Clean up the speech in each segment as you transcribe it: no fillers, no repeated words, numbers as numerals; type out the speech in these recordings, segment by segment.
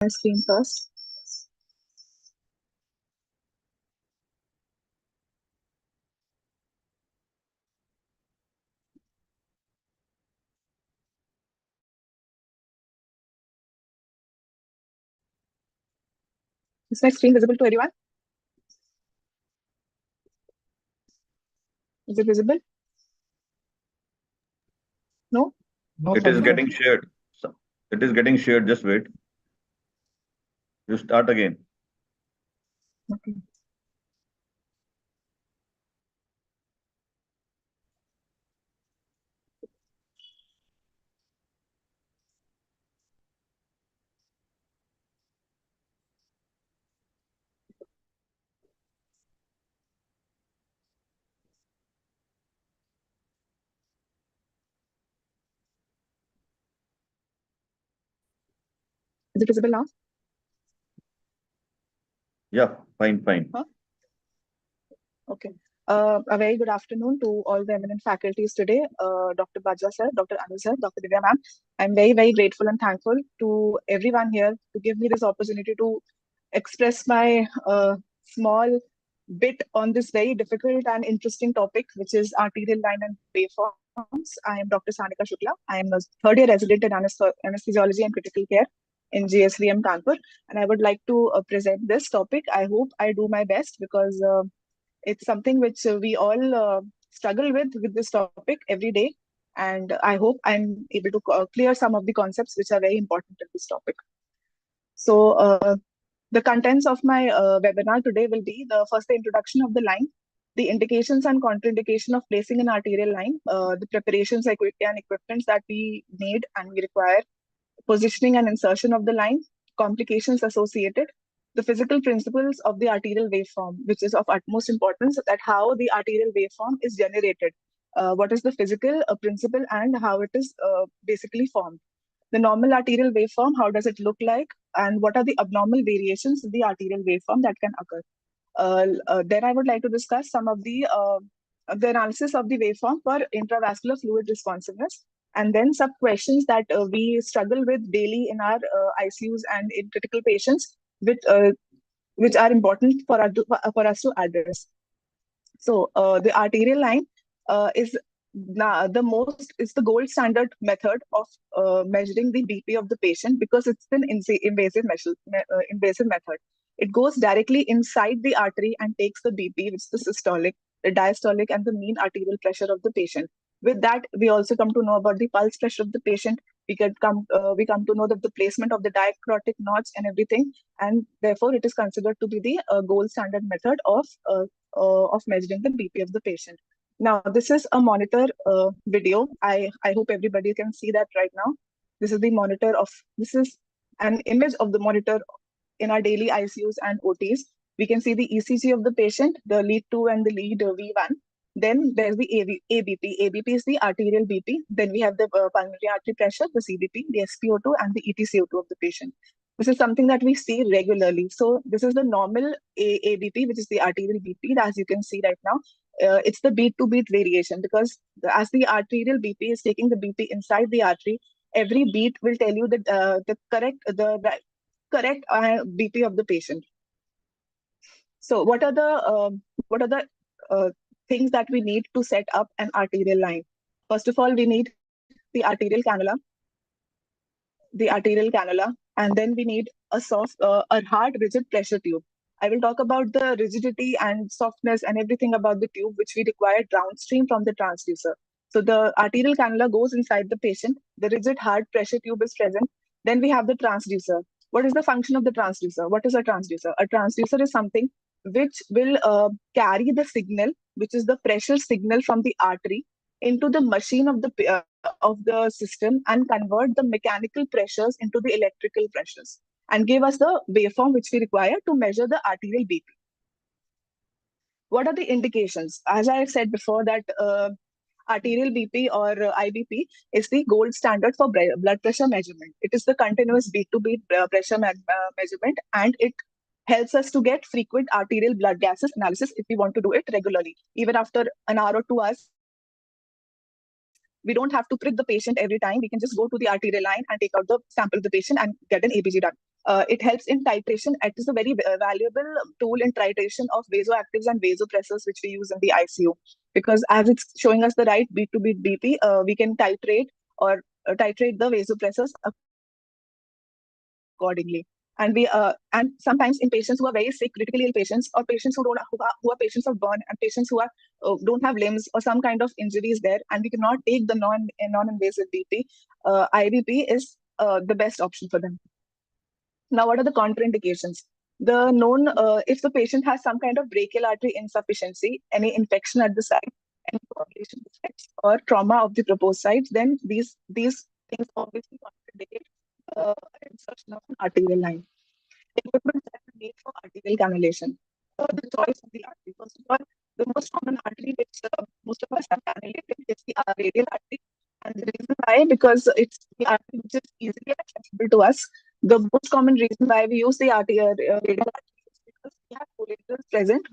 screen first. Is my screen visible to everyone? Is it visible? No? No, It is Sanjay. getting shared. It is getting shared. Just wait. You start again. Okay. Is it visible now? Yeah, fine. Huh? Okay. A very good afternoon to all the eminent faculties today, Dr. Bajwa sir, Dr. Anu sir, Dr. Divya ma'am. I'm very, very grateful and thankful to everyone here to give me this opportunity to express my small bit on this very difficult and interesting topic, which is arterial line and waveforms. I am Dr. Sanika Shukla. I am a third-year resident in anesthesiology and critical care in GSVM Kanpur, and I would like to present this topic. I hope I do my best because it's something which we all struggle with this topic every day, and I hope I'm able to clear some of the concepts which are very important in this topic. So the contents of my webinar today will be the introduction of the line, the indications and contraindication of placing an arterial line, the preparations and equipments that we need and we require, positioning and insertion of the line, complications associated, the physical principles of the arterial waveform, which is of utmost importance, that how the arterial waveform is generated, what is the physical principle and how it is basically formed. The normal arterial waveform, how does it look like, and what are the abnormal variations in the arterial waveform that can occur. Then I would like to discuss some of the analysis of the waveform for intravascular fluid responsiveness, and then some questions that we struggle with daily in our ICUs and in critical patients, which are important for us to address. So the arterial line is the gold standard method of measuring the BP of the patient because it's an invasive method. It goes directly inside the artery and takes the BP, which is the systolic, the diastolic, and the mean arterial pressure of the patient. With that, we also come to know about the pulse pressure of the patient. We come to know that the placement of the diacritic knots and everything, and therefore it is considered to be the gold standard method of measuring the BP of the patient. Now, this is a monitor video. I hope everybody can see that right now. This is an image of the monitor in our daily ICUs and OTs. We can see the ECG of the patient, the lead 2 and the lead V1. Then there's the ABP. ABP is the arterial BP. Then we have the pulmonary artery pressure, the CBP, the SpO2, and the EtCO2 of the patient. This is something that we see regularly. So this is the normal ABP, which is the arterial BP, as you can see right now. It's the beat to beat variation because as the arterial BP is taking the BP inside the artery, every beat will tell you the correct BP of the patient. So what are the things that we need to set up an arterial line? First of all, we need the arterial cannula, and then we need a hard, rigid pressure tube. I will talk about the rigidity and softness and everything about the tube, which we require downstream from the transducer. So the arterial cannula goes inside the patient. The rigid, hard pressure tube is present. Then we have the transducer. What is the function of the transducer? What is a transducer? A transducer is something which will carry the signal, which is the pressure signal from the artery, into the machine of the system and convert the mechanical pressures into the electrical pressures and give us the waveform which we require to measure the arterial BP. What are the indications? As I said before, that arterial BP or IBP is the gold standard for blood pressure measurement. It is the continuous beat-to-beat pressure measurement, and it helps us to get frequent arterial blood gases analysis if we want to do it regularly. Even after an hour or 2 hours, we don't have to prick the patient every time. We can just go to the arterial line and take out the sample of the patient and get an ABG done. It helps in titration. It is a very valuable tool in titration of vasoactives and vasopressors, which we use in the ICU. Because as it's showing us the right beat to beat BP, we can titrate or titrate the vasopressors accordingly. And sometimes in patients who are very sick, critically ill patients, or patients who are patients of burn, and patients who don't have limbs or some kind of injuries there, and we cannot take the non-invasive BP, IVP is the best option for them. Now, what are the contraindications? The known, if the patient has some kind of brachial artery insufficiency, any infection at the site, any coagulation defects, or trauma of the proposed site, then these things obviously contraindicate insertion of an arterial line. Equipment that we need for arterial cannulation. The choice of the artery. First of all, the most common artery which most of us have cannulated is the radial artery. And the reason why, because it's the artery which is easily accessible to us. The most common reason why we use the radial artery is because we have collaterals present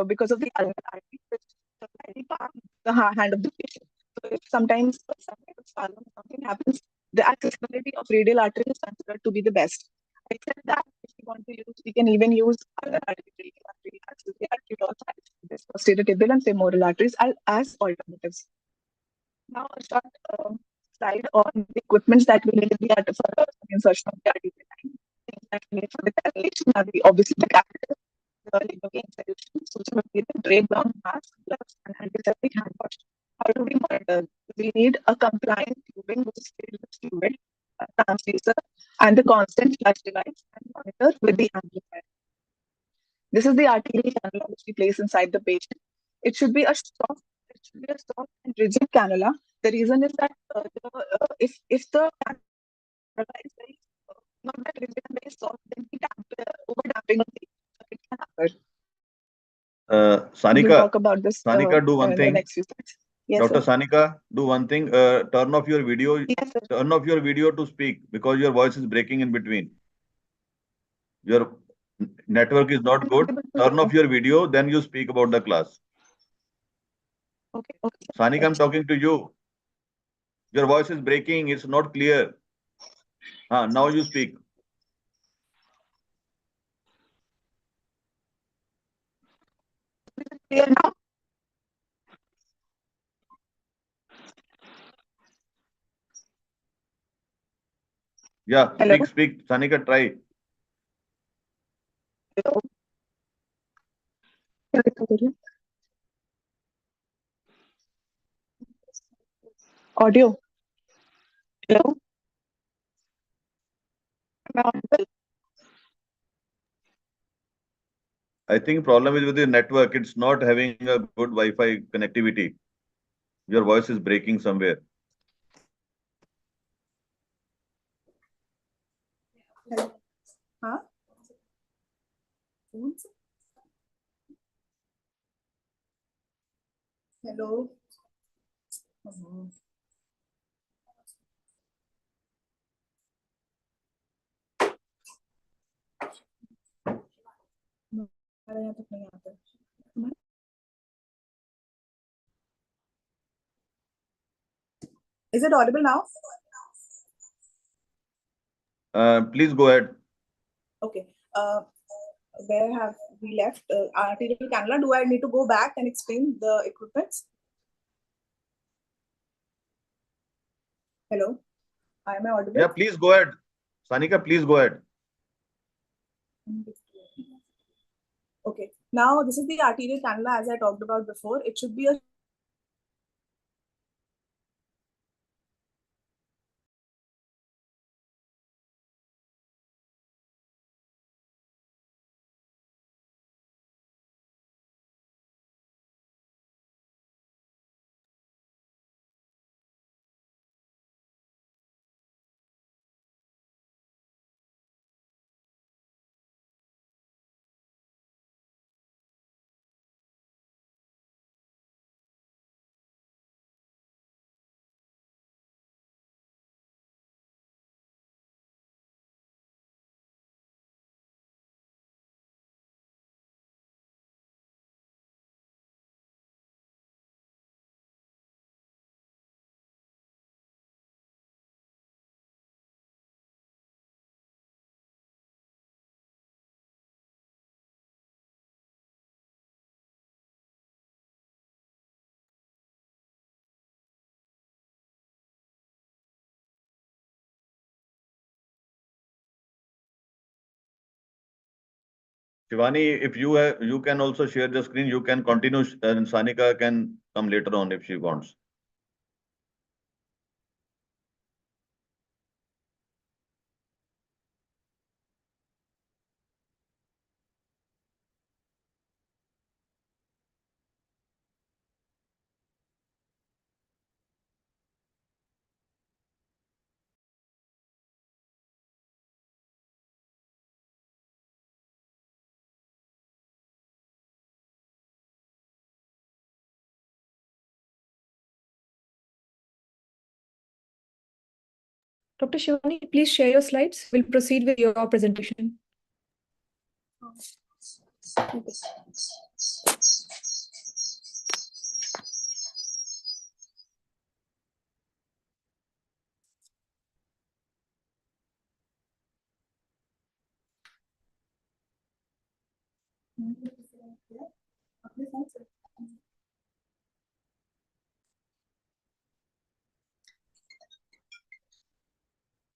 because of the ulnar artery, which supply the palm, the hand of the patient. So if sometimes something happens, the accessibility of radial artery is considered to be the best. Except that if we want to use, we can even use ulnar artery, axillary artery, also this posterior tibial and femoral arteries as alternatives. Now, a short slide on the equipments that we need in the for the insertion of the arterial line. Things that we need for the cannulation are obviously the catheter, the lubricant solution, suture material, drape ground mask, gloves, and antiseptic hand wash. How do we monitor? We need a compliant tubing which is filled with fluid, a transducer, and the constant flush device and monitor with the amplifier. This is the arterial cannula which we place inside the patient. It should be a soft, and rigid cannula. The reason is that if the cannula is very not that rigid and very soft, then the over damping of the circuit can happen. We'll Sanika, talk about this Sanika, do one in the thing. next few slides. Yes, Dr. sir. Sanika, do one thing. Turn off your video. Yes, sir. Turn off your video to speak because your voice is breaking in between. Your network is not I'm good. able to Turn off your video, then you speak about the class. Okay. Okay. Sanika, I'm talking to you. Your voice is breaking. It's not clear. Now you speak. Clear now? Yeah, Hello. speak. Sanika, try. Hello. Audio. Hello. Am I audible? I think problem is with the network. It's not having a good Wi-Fi connectivity. Your voice is breaking somewhere. Hello. Huh? Hello. Is it audible now? Please go ahead. Okay. Where have we left? Arterial cannula. Do I need to go back and explain the equipments? Hello. Am I audible? Yeah, please go ahead. Sanika, please go ahead. Okay. Now, this is the arterial cannula as I talked about before. It should be a Shivani, if you can also share the screen, you can continue, and Sanika can come later on if she wants. Dr. Shivani, please share your slides. We'll proceed with your presentation.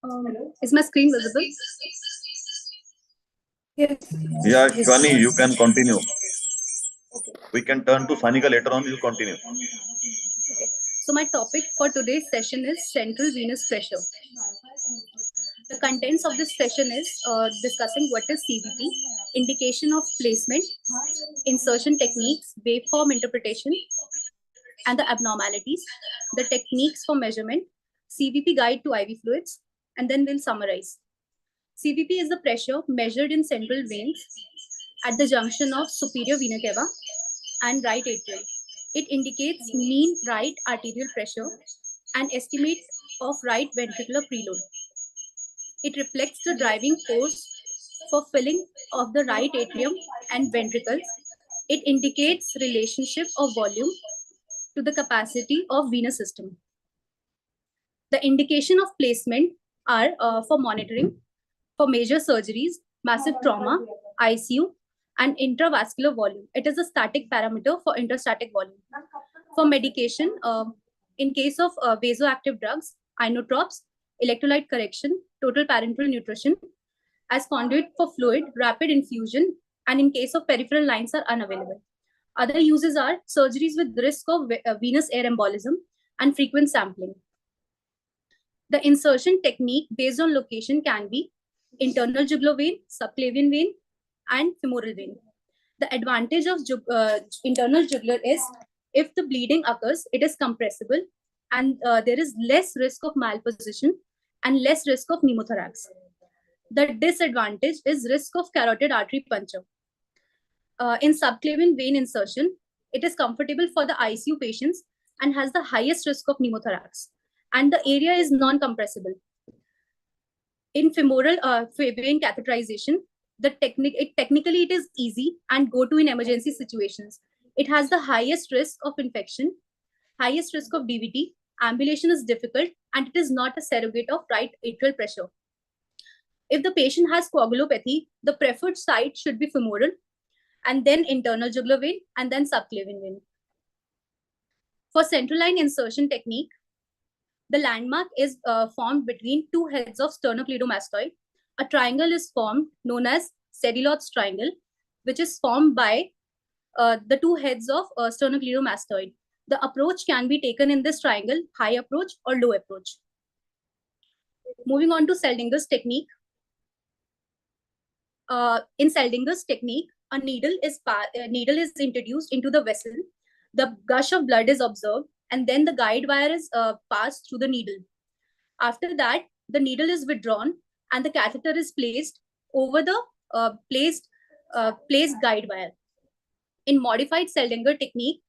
Okay. Is my screen visible? Yes. Yeah, Yes. Shivani, you can continue. We can turn to Sanika later on. You continue. Okay. So my topic for today's session is central venous pressure. The contents of this session is discussing what is CVP, indication of placement, insertion techniques, waveform interpretation, and the abnormalities, the techniques for measurement, CVP guide to IV fluids, and then we'll summarize. CVP is the pressure measured in central veins at the junction of superior vena cava and right atrium. It indicates mean right arterial pressure and estimate of right ventricular preload. It reflects the driving force for filling of the right atrium and ventricles. It indicates relationship of volume to the capacity of venous system. The indication of placement are for monitoring, for major surgeries, massive trauma, ICU, and intravascular volume. It is a static parameter for intrastatic volume. For medication, in case of vasoactive drugs, inotropes, electrolyte correction, total parenteral nutrition, as conduit for fluid, rapid infusion, and in case of peripheral lines are unavailable. Other uses are surgeries with risk of venous air embolism and frequent sampling. The insertion technique based on location can be internal jugular vein, subclavian vein, and femoral vein. The advantage of internal jugular is if the bleeding occurs, it is compressible and there is less risk of malposition and less risk of pneumothorax. The disadvantage is risk of carotid artery puncture. In subclavian vein insertion, it is comfortable for the ICU patients and has the highest risk of pneumothorax. And the area is non-compressible. In femoral vein catheterization, technically it is easy and go to in emergency situations. It has the highest risk of infection, highest risk of DVT. Ambulation is difficult and it is not a surrogate of right atrial pressure. If the patient has coagulopathy, the preferred site should be femoral and then internal jugular vein and then subclavian vein. For central line insertion technique, the landmark is formed between two heads of sternocleidomastoid. A triangle is formed known as Sedilot's triangle, which is formed by the two heads of sternocleidomastoid. The approach can be taken in this triangle, high approach or low approach. Moving on to Seldinger's technique. In Seldinger's technique, a needle is introduced into the vessel. The gush of blood is observed, and then the guide wire is passed through the needle. After that, the needle is withdrawn, and the catheter is placed over the placed guide wire. In modified Seldinger technique,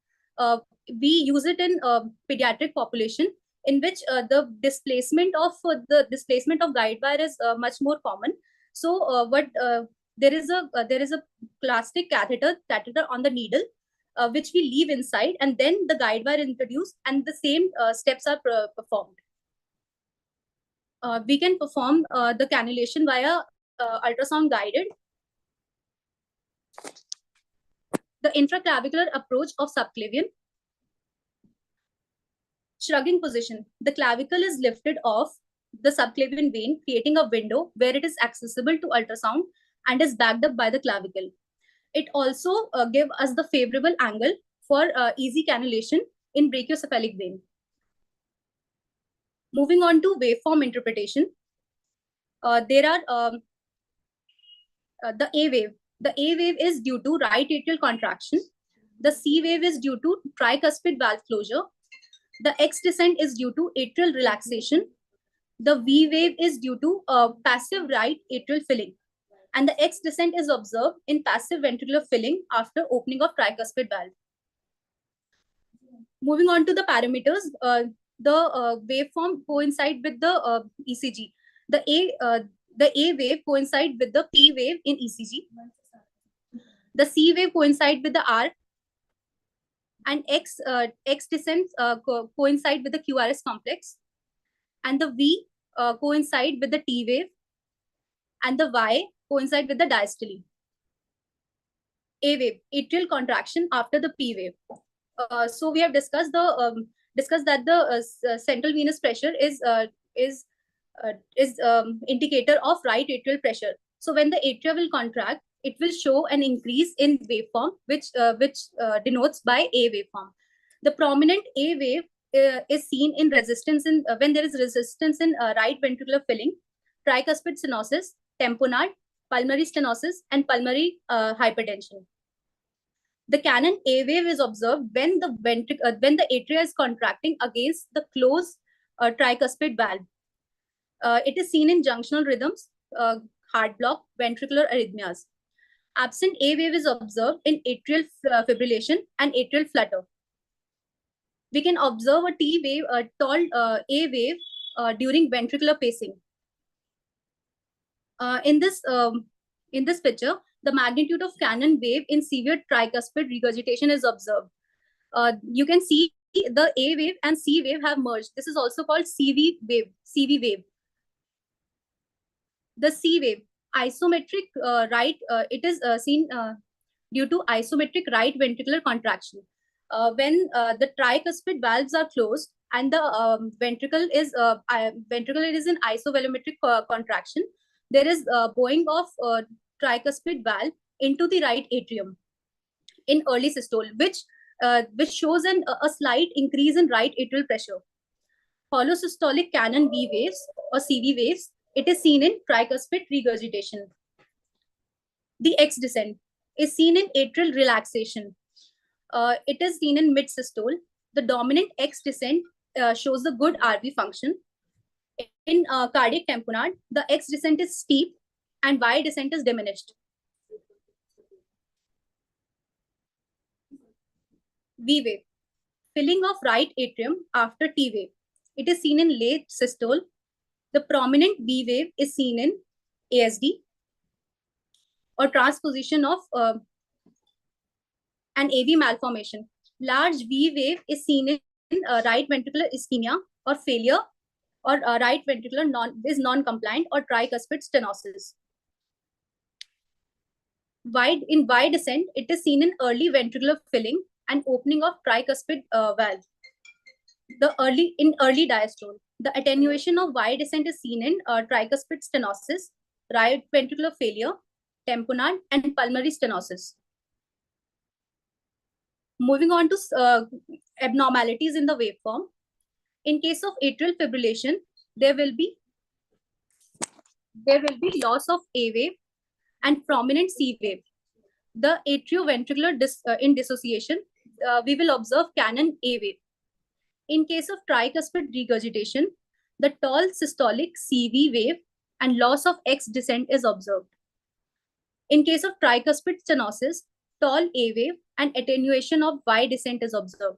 we use it in pediatric population, in which the displacement of guide wire is much more common. So, there is a plastic catheter on the needle, which we leave inside, and then the guide wire is introduced, and the same steps are performed. We can perform the cannulation via ultrasound guided. The intraclavicular approach of subclavian. Shrugging position. The clavicle is lifted off the subclavian vein, creating a window where it is accessible to ultrasound and is backed up by the clavicle. It also gives us the favorable angle for easy cannulation in brachiocephalic vein. Moving on to waveform interpretation, there are the A wave. The A wave is due to right atrial contraction. The C wave is due to tricuspid valve closure. The X descent is due to atrial relaxation. The V wave is due to passive right atrial filling. And the X descent is observed in passive ventricular filling after opening of tricuspid valve. Moving on to the parameters, the waveform coincide with the ECG. The A wave coincide with the P wave in ECG. The C wave coincide with the R, and X descent coincide with the QRS complex, and the V coincide with the T wave, and the Y coincide with the diastole. A wave, atrial contraction after the P wave. So we have discussed that the central venous pressure is indicator of right atrial pressure. So when the atria will contract, it will show an increase in waveform, which denotes by A waveform. The prominent A wave is seen in resistance in when there is resistance in right ventricular filling, tricuspid stenosis, tamponade, pulmonary stenosis, and pulmonary hypertension. The Canon A wave is observed when the atria is contracting against the closed tricuspid valve. It is seen in junctional rhythms, heart block, ventricular arrhythmias. Absent A wave is observed in atrial fibrillation and atrial flutter. We can observe a T wave, a tall A wave during ventricular pacing. In this picture, the magnitude of Canon wave in severe tricuspid regurgitation is observed. You can see the A wave and C wave have merged. This is also called CV wave. The C wave, isometric it is seen due to isometric right ventricular contraction. When the tricuspid valves are closed and the ventricle is in isovolumetric contraction, there is bowing of tricuspid valve into the right atrium in early systole, which shows a slight increase in right atrial pressure. Holosystolic Canon V waves or CV waves, it is seen in tricuspid regurgitation. The X descent is seen in atrial relaxation. It is seen in mid-systole. The dominant X descent shows the good RV function. In cardiac tamponade, the X descent is steep and Y descent is diminished. V wave, filling of right atrium after T wave. It is seen in late systole. The prominent V wave is seen in ASD or transposition of an AV malformation. Large V wave is seen in right ventricular ischemia or failure, or right ventricular non-compliant or tricuspid stenosis. In Y descent, it is seen in early ventricular filling and opening of tricuspid valve. In early diastole, the attenuation of Y descent is seen in tricuspid stenosis, right ventricular failure, tamponade, and pulmonary stenosis. Moving on to abnormalities in the waveform. In case of atrial fibrillation, there will be loss of A wave and prominent C wave. The atrioventricular in dissociation, we will observe Canon A wave. In case of tricuspid regurgitation, the tall systolic CV wave and loss of X descent is observed. In case of tricuspid stenosis, tall A wave and attenuation of Y descent is observed.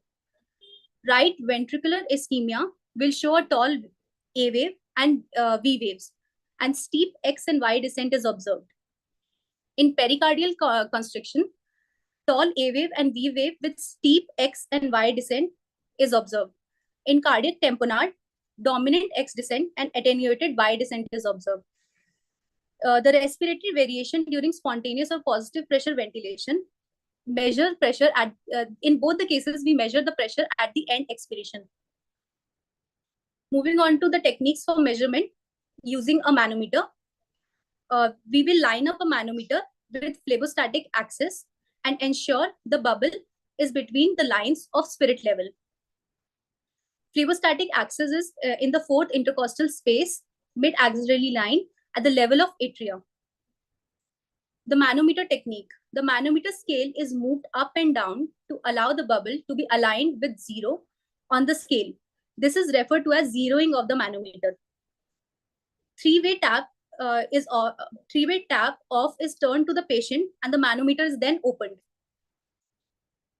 Right ventricular ischemia will show a tall A wave and V waves, and steep X and Y descent is observed. In pericardial constriction, tall A wave and V wave with steep X and Y descent is observed. In cardiac tamponade, dominant X descent and attenuated Y descent is observed. The respiratory variation during spontaneous or positive pressure ventilation, measure pressure at, in both the cases, we measure the pressure at the end expiration. Moving on to the techniques for measurement using a manometer. We will line up a manometer with phlebostatic axis and ensure the bubble is between the lines of spirit level. Phlebostatic axis is in the fourth intercostal space, mid-axillary line at the level of atria. The manometer technique. The manometer scale is moved up and down to allow the bubble to be aligned with 0 on the scale. This is referred to as zeroing of the manometer. Three-way tap off is turned to the patient and the manometer is then opened.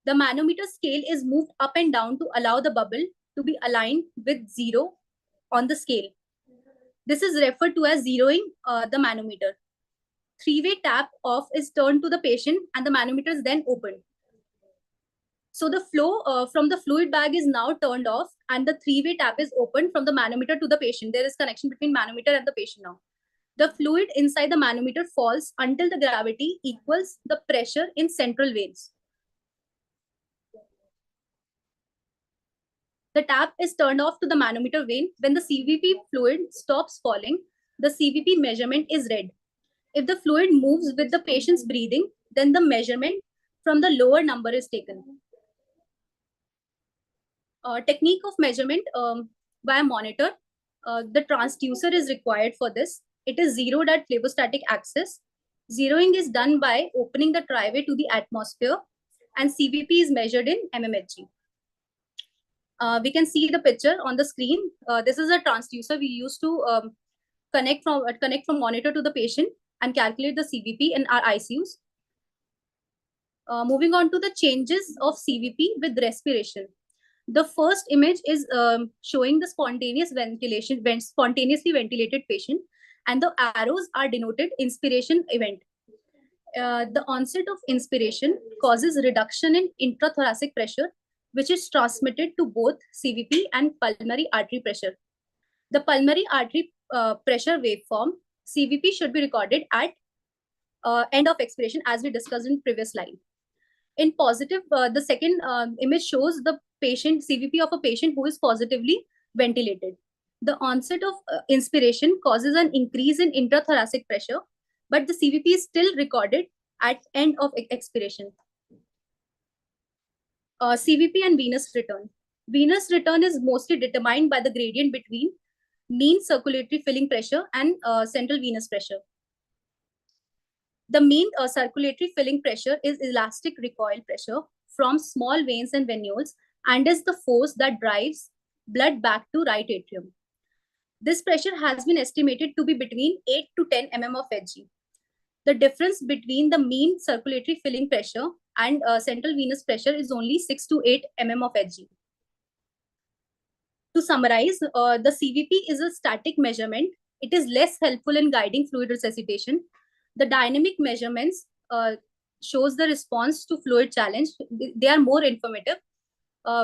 The manometer scale is moved up and down to allow the bubble to be aligned with 0 on the scale. This is referred to as zeroing the manometer. Three-way tap off is turned to the patient and the manometer is then opened. So the flow from the fluid bag is now turned off and the three-way tap is opened from the manometer to the patient. There is connection between manometer and the patient now. The fluid inside the manometer falls until the gravity equals the pressure in central veins. The tap is turned off to the manometer vein. When the CVP fluid stops falling, the CVP measurement is read. If the fluid moves with the patient's breathing, then the measurement from the lower number is taken. Technique of measurement via monitor. The transducer is required for this. It is zeroed at phlebostatic axis. Zeroing is done by opening the triway to the atmosphere and CVP is measured in mmHg. We can see the picture on the screen. This is a transducer we use to connect from monitor to the patient and calculate the CVP in our ICUs. Moving on to the changes of CVP with respiration. The first image is showing the spontaneous ventilation, spontaneously ventilated patient, and the arrows are denoted inspiration event. The onset of inspiration causes reduction in intrathoracic pressure, which is transmitted to both CVP and pulmonary artery pressure. The pulmonary artery pressure waveform, CVP should be recorded at end of expiration, as we discussed in previous slide. In positive, the second image shows the patient CVP of a patient who is positively ventilated. The onset of inspiration causes an increase in intrathoracic pressure, but the CVP is still recorded at end of expiration. CVP and venous return. Venous return is mostly determined by the gradient between mean circulatory filling pressure and central venous pressure. The mean circulatory filling pressure is elastic recoil pressure from small veins and venules and is the force that drives blood back to right atrium. This pressure has been estimated to be between 8 to 10 mm of Hg. The difference between the mean circulatory filling pressure and central venous pressure is only 6 to 8 mm of Hg. To summarize, the CVP is a static measurement. It is less helpful in guiding fluid resuscitation. The dynamic measurements shows the response to fluid challenge. They are more informative.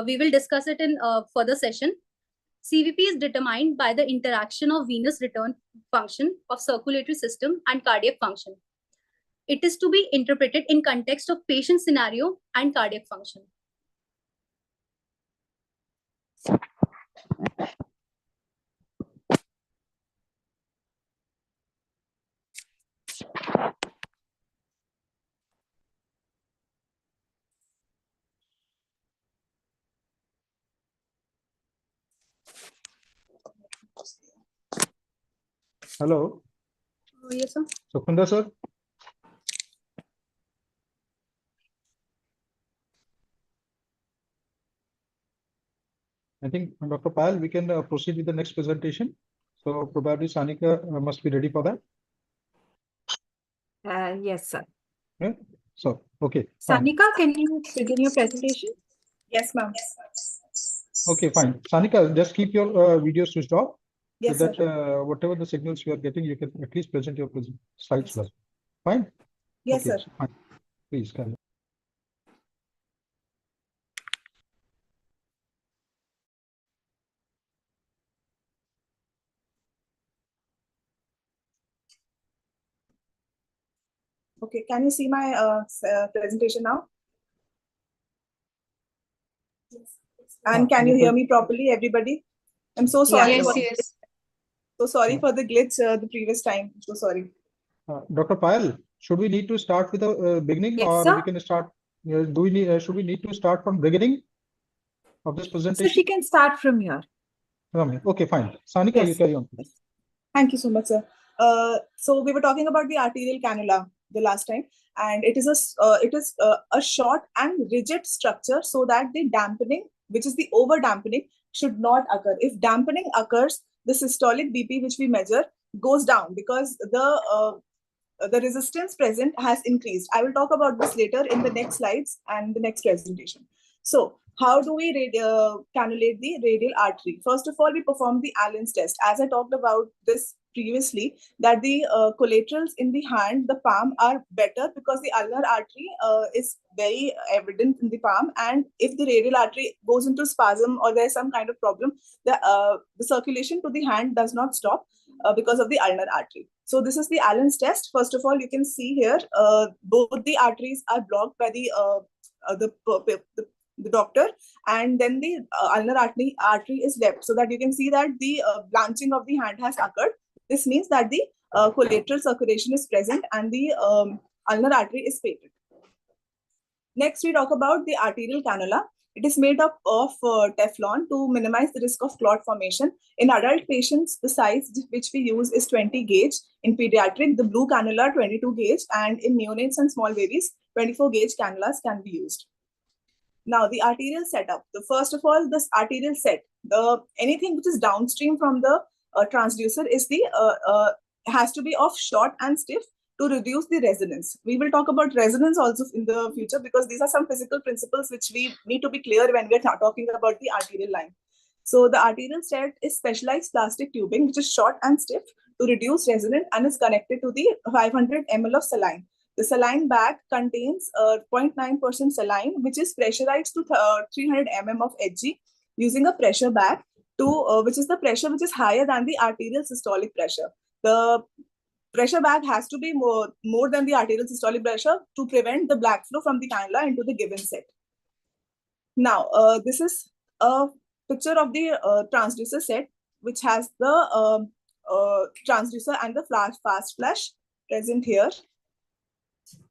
We will discuss it in further session. CVP is determined by the interaction of venous return function of circulatory system and cardiac function. It is to be interpreted in context of patient scenario and cardiac function. Hello. Yes, sir. Sukunda, sir. I think, Dr. Pal, we can proceed with the next presentation. So probably Sanika must be ready for that. Yes, sir. Yeah? So, okay. Fine. Sanika, can you begin your presentation? Yes, ma'am. Okay, fine. Sanika, just keep your video switched off. Yes, so that sir. whatever the signals you are getting, you can at least present your slides well. Fine? Yes, Okay, sir. so fine. Please carry on. Okay, can you see my presentation now? And can you hear me properly, everybody? I'm so sorry. Yes, for, yes. So sorry for the glitch the previous time. So sorry. Dr. Payal, should we need to start with the beginning, Yes, or sir. we can start? Do we need? Should we need to start from beginning of this So presentation? she can start from here. Okay, fine. Sanika, you Yes. carry on. Yes. Thank you so much, sir. So we were talking about the arterial cannula the last time, and it is a short and rigid structure so that the dampening, which is the over dampening, should not occur. If dampening occurs, the systolic BP, which we measure, goes down because the resistance present has increased. I will talk about this later in the next slides and the next presentation. So, how do we cannulate the radial artery? First of all, we perform the Allen's test. As I talked about this previously, that the collaterals in the hand, the palm, are better because the ulnar artery is very evident in the palm. And if the radial artery goes into spasm or there's some kind of problem, the circulation to the hand does not stop because of the ulnar artery. So this is the Allen's test. First of all, you can see here, both the arteries are blocked by the doctor, and then the ulnar artery is left, so that you can see that the blanching of the hand has occurred. This means that the collateral circulation is present and the ulnar artery is patent. Next, we talk about the arterial cannula. It is made up of Teflon to minimize the risk of clot formation. In adult patients, the size which we use is 20 gauge. In pediatric, the blue cannula 22 gauge, and in neonates and small babies, 24 gauge cannulas can be used. Now, the arterial setup. First of all, this arterial set, anything which is downstream from the transducer is has to be of short and stiff to reduce the resonance. We will talk about resonance also in the future, because these are some physical principles which we need to be clear when we're talking about the arterial line. So the arterial set is specialized plastic tubing, which is short and stiff to reduce resonance and is connected to the 500 ml of saline. The saline bag contains 0.9% saline, which is pressurized to 300 mm of Hg using a pressure bag, which is the pressure which is higher than the arterial systolic pressure. The pressure bag has to be more than the arterial systolic pressure to prevent the black flow from the cannula into the given set. Now, this is a picture of the transducer set, which has the transducer and the fast flash present here,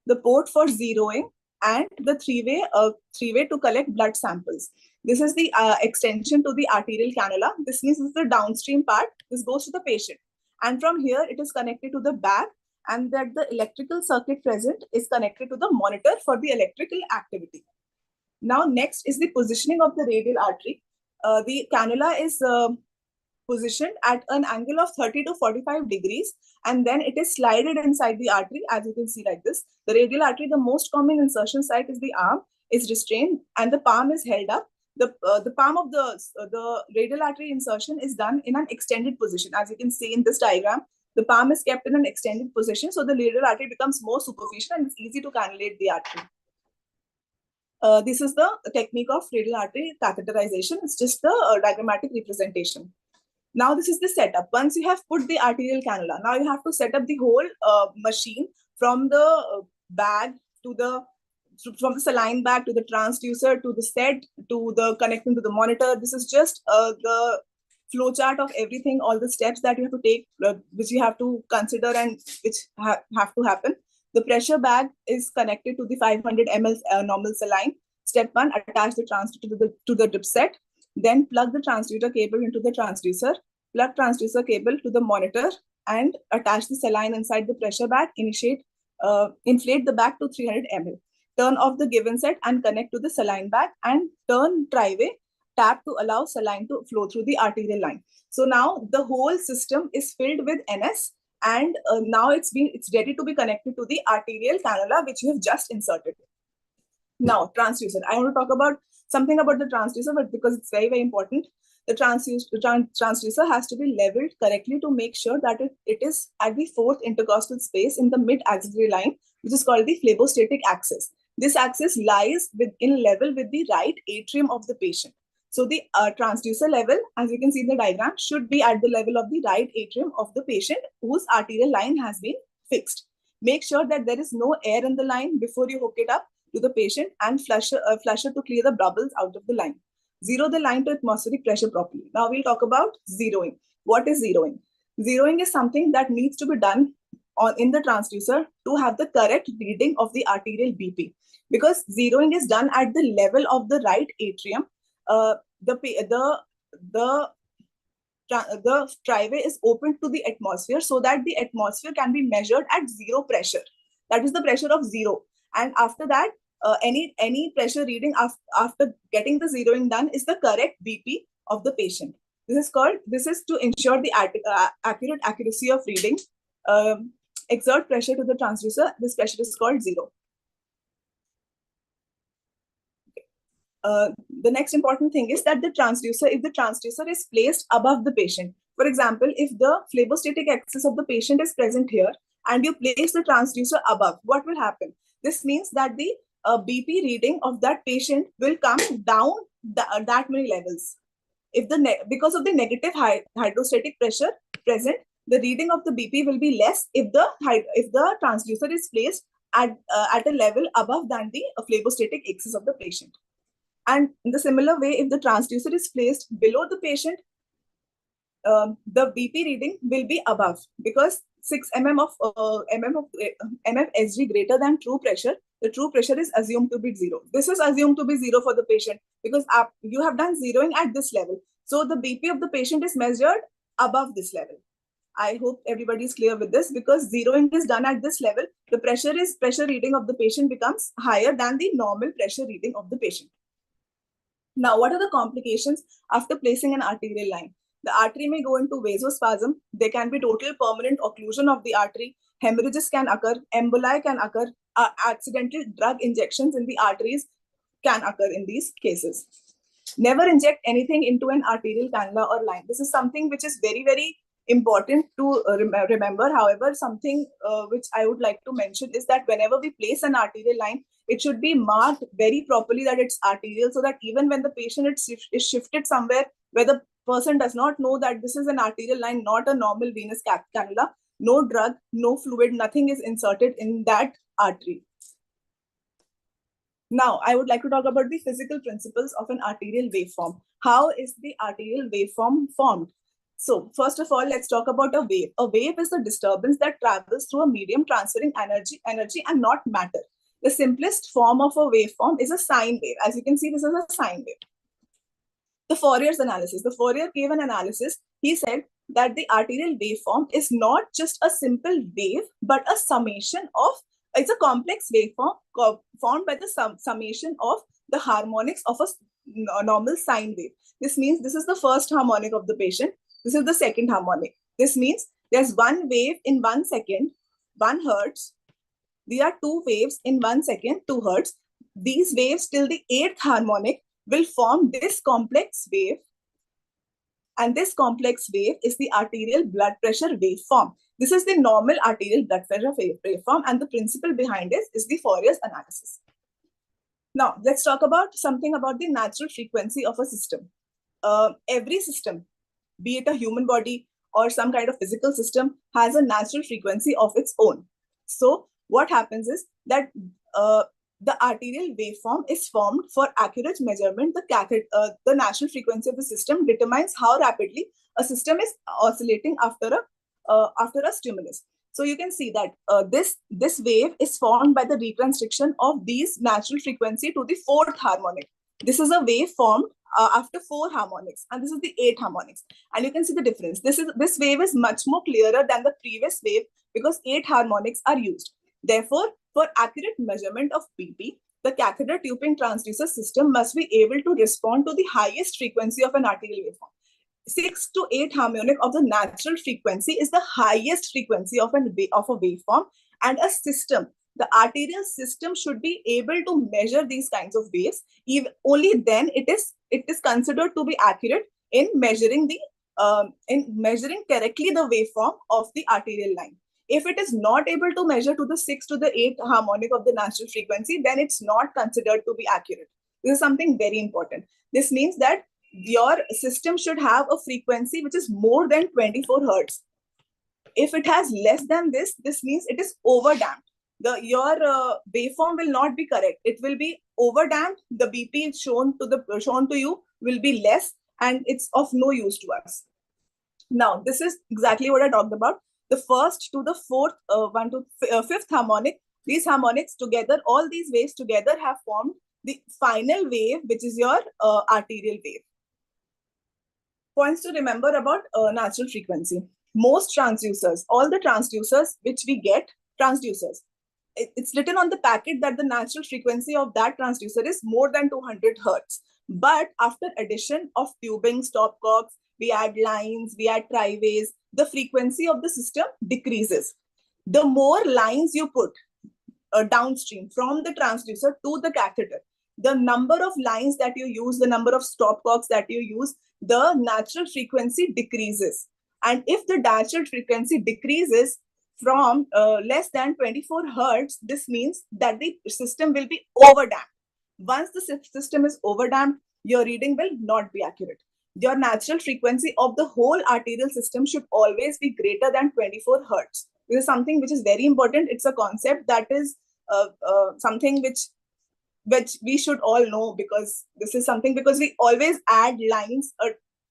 the port for zeroing, and the three-way to collect blood samples. This is the extension to the arterial cannula. This means this is the downstream part. This goes to the patient. And from here, it is connected to the bag, and that the electrical circuit present is connected to the monitor for the electrical activity. Now, next is the positioning of the radial artery. The cannula is positioned at an angle of 30 to 45 degrees, and then it is slided inside the artery, as you can see like this. The radial artery, the most common insertion site is the arm, is restrained, and the palm is held up. The palm of the radial artery insertion is done in an extended position. As you can see in this diagram, the palm is kept in an extended position, so the radial artery becomes more superficial and it's easy to cannulate the artery. This is the technique of radial artery catheterization. It's just the diagrammatic representation. Now this is the setup. Once you have put the arterial cannula, now you have to set up the whole machine from the bag to from the saline bag to the transducer to the set to the connecting to the monitor. This is just the flow chart of everything, all the steps that you have to take, which you have to consider and which have to happen. The pressure bag is connected to the 500 ml normal saline. Step 1, attach the transducer to the dip set. Then plug the transducer cable into the transducer, plug transducer cable to the monitor, and attach the saline inside the pressure bag. Inflate the bag to 300 ml. Turn off the given set and connect to the saline bag, and turn tri-way tap to allow saline to flow through the arterial line. So now the whole system is filled with NS, and now it's ready to be connected to the arterial cannula, which you have just inserted. Now, transducer. I want to talk about something about the transducer, but because it's very, very important, the transducer has to be leveled correctly to make sure that it is at the fourth intercostal space in the mid-axillary line, which is called the phlebostatic axis. This axis lies in level with the right atrium of the patient. So the transducer level, as you can see in the diagram, should be at the level of the right atrium of the patient whose arterial line has been fixed. Make sure that there is no air in the line before you hook it up to the patient, and flusher to clear the bubbles out of the line. Zero the line to atmospheric pressure properly. Now we'll talk about zeroing. What is zeroing? Zeroing is something that needs to be done in the transducer to have the correct reading of the arterial BP. Because zeroing is done at the level of the right atrium, the trivay is opened to the atmosphere so that the atmosphere can be measured at zero pressure. That is the pressure of zero. And after that, any pressure reading after getting the zeroing done is the correct BP of the patient. This is to ensure the accurate accuracy of reading. Exert pressure to the transducer. This pressure is called zero. The next important thing is that if the transducer is placed above the patient, for example, if the phlebistotic axis of the patient is present here and you place the transducer above, what will happen? This means that the BP reading of that patient will come down that many levels. Because of the negative hydrostatic pressure present, the reading of the BP will be less if the transducer is placed at a level above than the phlebistotic axis of the patient. And in the similar way, if the transducer is placed below the patient, the BP reading will be above, because 6 mm of MFSG greater than true pressure, the true pressure is assumed to be zero. This is assumed to be zero for the patient because you have done zeroing at this level. So the BP of the patient is measured above this level. I hope everybody is clear with this, because zeroing is done at this level. The pressure reading of the patient becomes higher than the normal pressure reading of the patient. Now, what are the complications after placing an arterial line? The artery may go into vasospasm. There can be total permanent occlusion of the artery. Hemorrhages can occur. Emboli can occur. Accidental drug injections in the arteries can occur in these cases. Never inject anything into an arterial cannula or line. This is something which is very, very important to remember. However, something which I would like to mention is that whenever we place an arterial line, it should be marked very properly that it's arterial, so that even when the patient is shifted somewhere where the person does not know that this is an arterial line, not a normal venous cannula, no drug, no fluid, nothing is inserted in that artery. Now, I would like to talk about the physical principles of an arterial waveform. How is the arterial waveform formed? So, first of all, let's talk about a wave. A wave is a disturbance that travels through a medium transferring energy and not matter. The simplest form of a waveform is a sine wave. As you can see, this is a sine wave. The Fourier's analysis. The Fourier gave an analysis. He said that the arterial waveform is not just a simple wave, but a summation of, it's a complex waveform formed by the summation of the harmonics of a normal sine wave. This means this is the first harmonic of the patient. This is the second harmonic. This means there's one wave in 1 second, 1 hertz. There are 2 waves in 1 second, 2 hertz. These waves till the 8th harmonic will form this complex wave. And this complex wave is the arterial blood pressure waveform. This is the normal arterial blood pressure waveform, and the principle behind it is the Fourier's analysis. Now, let's talk about something about the natural frequency of a system. Every system, be it a human body or some kind of physical system, has a natural frequency of its own. So, what happens is that the arterial waveform is formed for accurate measurement. The natural frequency of the system determines how rapidly a system is oscillating after a stimulus. So you can see that this wave is formed by the reconstruction of these natural frequency to the 4th harmonic. This is a wave formed after 4 harmonics, and this is the 8 harmonics. And you can see the difference. This wave is much more clearer than the previous wave because 8 harmonics are used. Therefore, for accurate measurement of BP, the catheter tubing transducer system must be able to respond to the highest frequency of an arterial waveform. 6 to 8 harmonic of the natural frequency is the highest frequency of a waveform, and a system, the arterial system, should be able to measure these kinds of waves. Only then it is considered to be accurate in measuring correctly the waveform of the arterial line. If it is not able to measure to the 6 to the 8 harmonic of the natural frequency, then it's not considered to be accurate. This is something very important. This means that your system should have a frequency which is more than 24 hertz. If it has less than this means it is overdamped. Your waveform will not be correct. It will be overdamped. The BP shown to you will be less, and it's of no use to us. Now, this is exactly what I talked about. the first to the fourth, one to fifth harmonic. These harmonics together, all these waves together have formed the final wave, which is your arterial wave. Points to remember about natural frequency. Most transducers, all the transducers which we get, transducers, it's written on the packet that the natural frequency of that transducer is more than 200 hertz. But after addition of tubing, stopcocks, we add lines, we add triways, the frequency of the system decreases. The more lines you put downstream from the transducer to the catheter, the number of lines that you use, the number of stopcocks that you use, the natural frequency decreases. And if the natural frequency decreases from less than 24 hertz, this means that the system will be overdamped. Once the system is overdamped, your reading will not be accurate. Your natural frequency of the whole arterial system should always be greater than 24 hertz. This is something which is very important. It's a concept that is something which we should all know, because this is something, because we always add lines.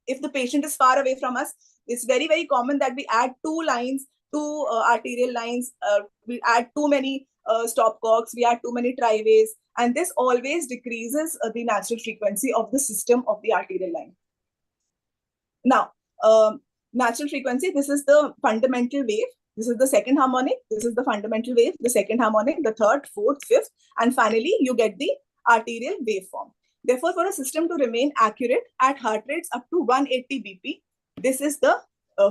If the patient is far away from us, it's very, very common that we add two lines, two arterial lines, we add too many stopcocks, we add too many triways, and this always decreases the natural frequency of the system of the arterial line. Now, natural frequency, this is the fundamental wave. This is the second harmonic. This is the fundamental wave, the second harmonic, the third, fourth, fifth, and finally you get the arterial waveform. Therefore, for a system to remain accurate at heart rates up to 180 BP, this is the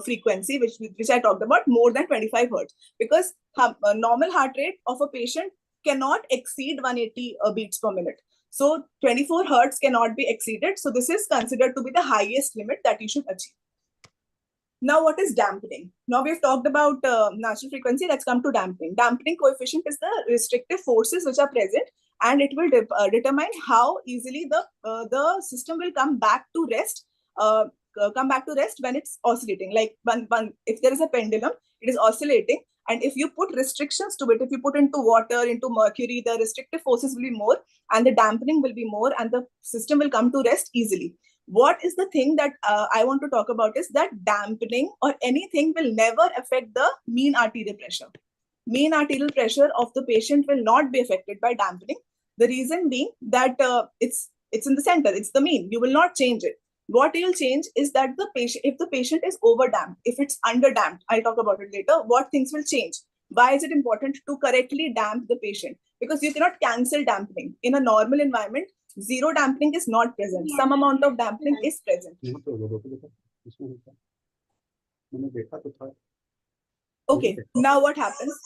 frequency which I talked about, more than 25 hertz. Because a normal heart rate of a patient cannot exceed 180 beats per minute. So 24 hertz cannot be exceeded. So this is considered to be the highest limit that you should achieve. Now, what is dampening? Now we've talked about natural frequency. Let's come to dampening. Dampening coefficient is the restrictive forces which are present, and it will determine how easily the system will come back to rest. When it's oscillating. Like if there is a pendulum, it is oscillating, and if you put restrictions to it, if you put into water, into mercury, the restrictive forces will be more, and the dampening will be more, and the system will come to rest easily. What is the thing that I want to talk about is that dampening or anything will never affect the mean arterial pressure. Mean arterial pressure of the patient will not be affected by dampening. The reason being that it's in the center, it's the mean. You will not change it. What you'll change is that the patient, if the patient is overdamped, if it's underdamped, I'll talk about it later, what things will change. Why is it important to correctly damp the patient? Because you cannot cancel dampening. In a normal environment, zero dampening is not present. Some amount of dampening is present. Okay, now what happens?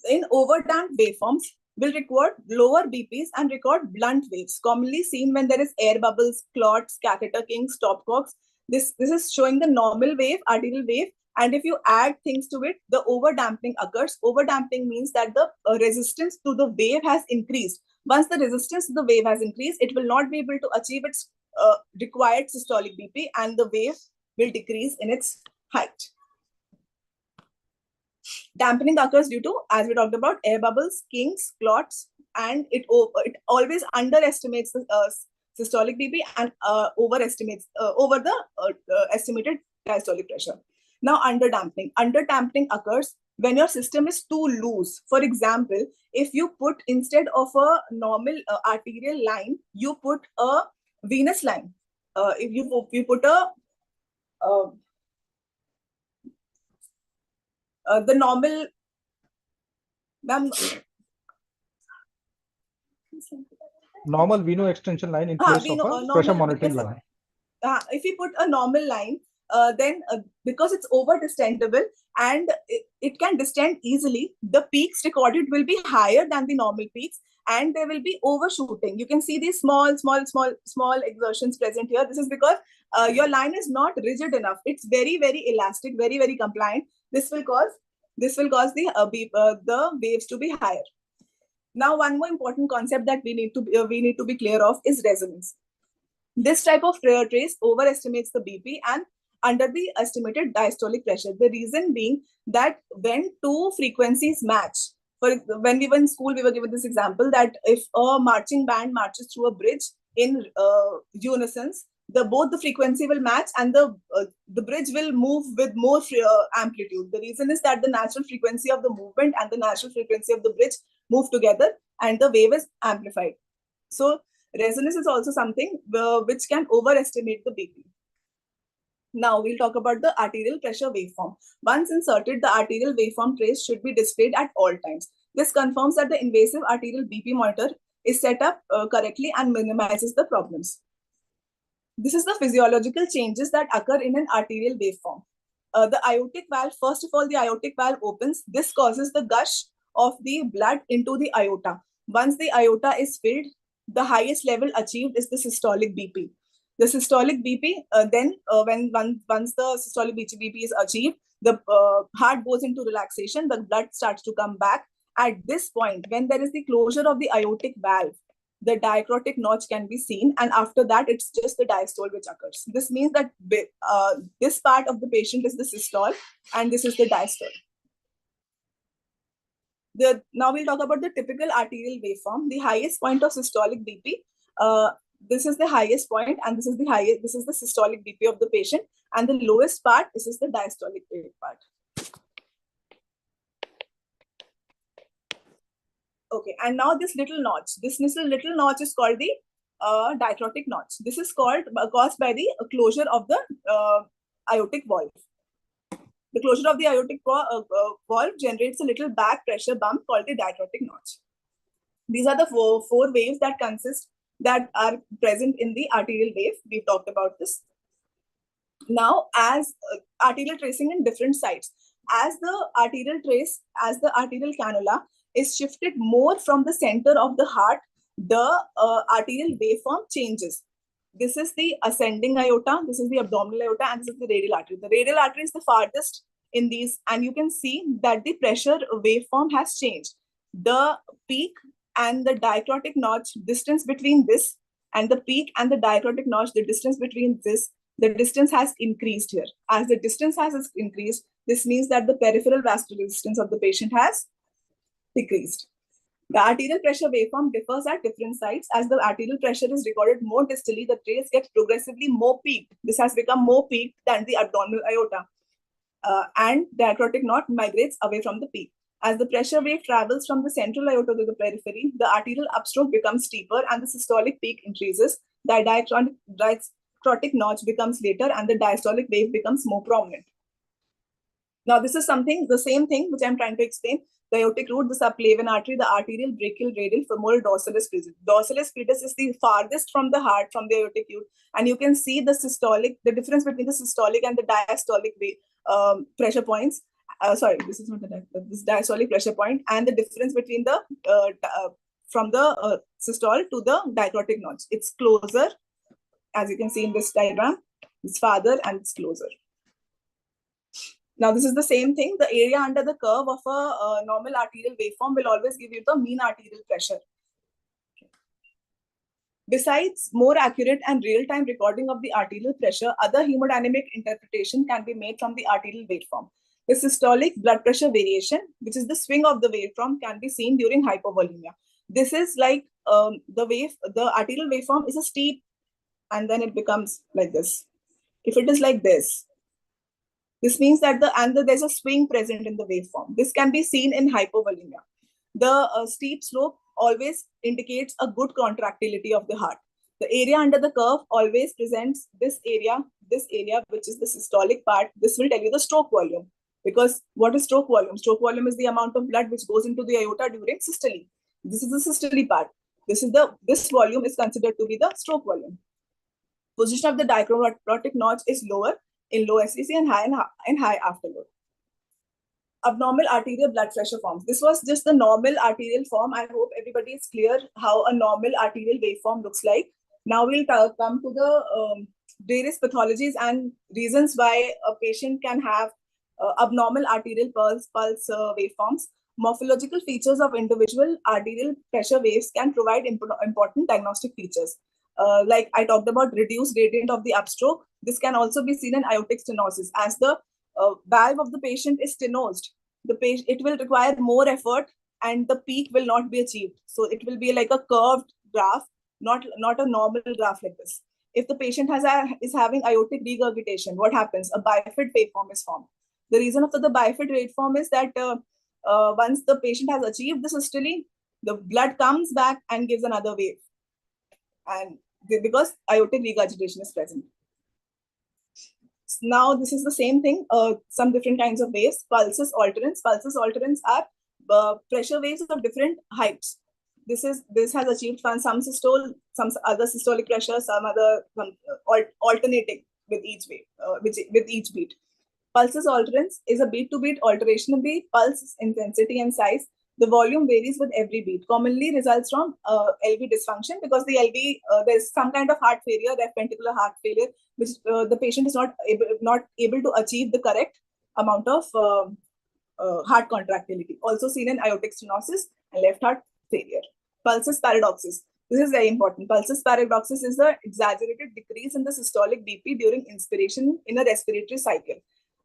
In overdamped waveforms, will record lower BPs and record blunt waves, commonly seen when there is air bubbles, clots, catheter kings, stopcocks. This is showing the normal wave, arterial wave. And if you add things to it, the overdamping occurs. Overdamping means that the resistance to the wave has increased. Once the resistance to the wave has increased, it will not be able to achieve its required systolic BP, and the wave will decrease in its height. Dampening occurs due to, as we talked about, air bubbles, kinks, clots, and it always underestimates the systolic BP and overestimates over the estimated diastolic pressure. Now, underdamping. Underdamping occurs when your system is too loose. For example, if you put, instead of a normal arterial line, you put a venous line. If you put a the normal normal veno extension line in place of a pressure monitoring line. If you put a normal line, then because it's over distendable and it can distend easily, the peaks recorded will be higher than the normal peaks, and there will be overshooting. You can see these small exertions present here. This is because your line is not rigid enough. It's very, very elastic, very, very compliant. This will cause the waves to be higher. Now, one more important concept that we need to be clear of is resonance. This type of trace overestimates the BP and under the estimated diastolic pressure. The reason being that when two frequencies match, when we were in school, we were given this example that if a marching band marches through a bridge in unison, both the frequency will match and the bridge will move with more amplitude. The reason is that the natural frequency of the movement and the natural frequency of the bridge move together and the wave is amplified. So resonance is also something which can overestimate the BP. Now we'll talk about the arterial pressure waveform. Once inserted, the arterial waveform trace should be displayed at all times. This confirms that the invasive arterial BP monitor is set up correctly and minimizes the problems. This is the physiological changes that occur in an arterial waveform. The aortic valve, first of all, the aortic valve opens. This causes the gush of the blood into the aorta. Once the aorta is filled, the highest level achieved is the systolic BP. The systolic BP, once the systolic BP is achieved, the heart goes into relaxation, the blood starts to come back. At this point, when there is the closure of the aortic valve, the diacrotic notch can be seen, and after that, it's just the diastole which occurs. This means that this part of the patient is the systole, and this is the diastole. Now we'll talk about the typical arterial waveform. The highest point of systolic BP. This is the highest point, and this is the systolic BP of the patient, and the lowest part, this is the diastolic wave part. Okay, and now this little notch is called the dicrotic notch. This is caused by the closure of the aortic valve. The closure of the aortic valve generates a little back pressure bump called the dicrotic notch. These are the four waves that are present in the arterial wave. We've talked about this. Now, as arterial tracing in different sites, as the arterial cannula is shifted more from the center of the heart, the arterial waveform changes. This is the ascending aorta, this is the abdominal aorta, and this is the radial artery. The radial artery is the farthest in these, and you can see that the pressure waveform has changed. The peak and the dicrotic notch, distance between this and the peak and the dicrotic notch, the distance between this, the distance has increased here. As the distance has increased, this means that the peripheral vascular resistance of the patient has decreased. The arterial pressure waveform differs at different sites. As the arterial pressure is recorded more distally, the trace gets progressively more peaked. This has become more peaked than the abdominal aorta. And dicrotic notch migrates away from the peak. As the pressure wave travels from the central aorta to the periphery, the arterial upstroke becomes steeper and the systolic peak increases. The dicrotic notch becomes later and the diastolic wave becomes more prominent. Now, this is the same thing which I'm trying to explain. The aortic root, the subclavian artery, the arterial, brachial, radial, femoral, dorsalis pedis. Dorsalis pedis is the farthest from the heart, from the aortic root. And you can see the difference between the systolic and the diastolic pressure points. This is not this diastolic pressure point, and the difference between the from the systole to the dicrotic notch. It's closer, as you can see in this diagram. It's farther and it's closer. Now, this is the same thing. The area under the curve of a normal arterial waveform will always give you the mean arterial pressure. Besides more accurate and real-time recording of the arterial pressure, other hemodynamic interpretation can be made from the arterial waveform. The systolic blood pressure variation, which is the swing of the waveform, can be seen during hypovolemia. This is like the arterial waveform is a steep, and then it becomes like this. If it is like this means that there's a swing present in the waveform. This can be seen in hypovolemia. The steep slope always indicates a good contractility of the heart. The area under the curve always presents this area, which is the systolic part. This will tell you the stroke volume. Because what is stroke volume? Stroke volume is the amount of blood which goes into the aorta during systole. This is the systole part. This volume is considered to be the stroke volume. Position of the dicrotic notch is lower in low SVC and high in high afterload. Abnormal arterial blood pressure forms. This was just the normal arterial form. I hope everybody is clear how a normal arterial waveform looks like. Now we'll come to the various pathologies and reasons why a patient can have abnormal arterial pulse waveforms. Morphological features of individual arterial pressure waves can provide important diagnostic features. Like I talked about reduced gradient of the upstroke. This can also be seen in aortic stenosis. As the valve of the patient is stenosed, it will require more effort and the peak will not be achieved. So it will be like a curved graph, not a normal graph like this. if the patient is having aortic regurgitation, what happens? A bifid waveform is formed. The reason of the bifid waveform is that once the patient has achieved the systole, the blood comes back and gives another wave, and because aortic regurgitation is present. Now this is the same thing, some different kinds of waves. Pulses alterans. Pulses alterans are pressure waves of different heights. This has achieved some systole, some other systolic pressure, some other alternating with each wave, with each beat. Pulses alterans is a beat-to-beat alteration in the pulse intensity and size. The volume varies with every beat. Commonly results from LV dysfunction, because the LV, there's some kind of heart failure, left ventricular heart failure, which the patient is not able to achieve the correct amount of heart contractility. Also seen in aortic stenosis and left heart failure. Pulsus paradoxus. This is very important. Pulsus paradoxus is the exaggerated decrease in the systolic BP during inspiration in a respiratory cycle.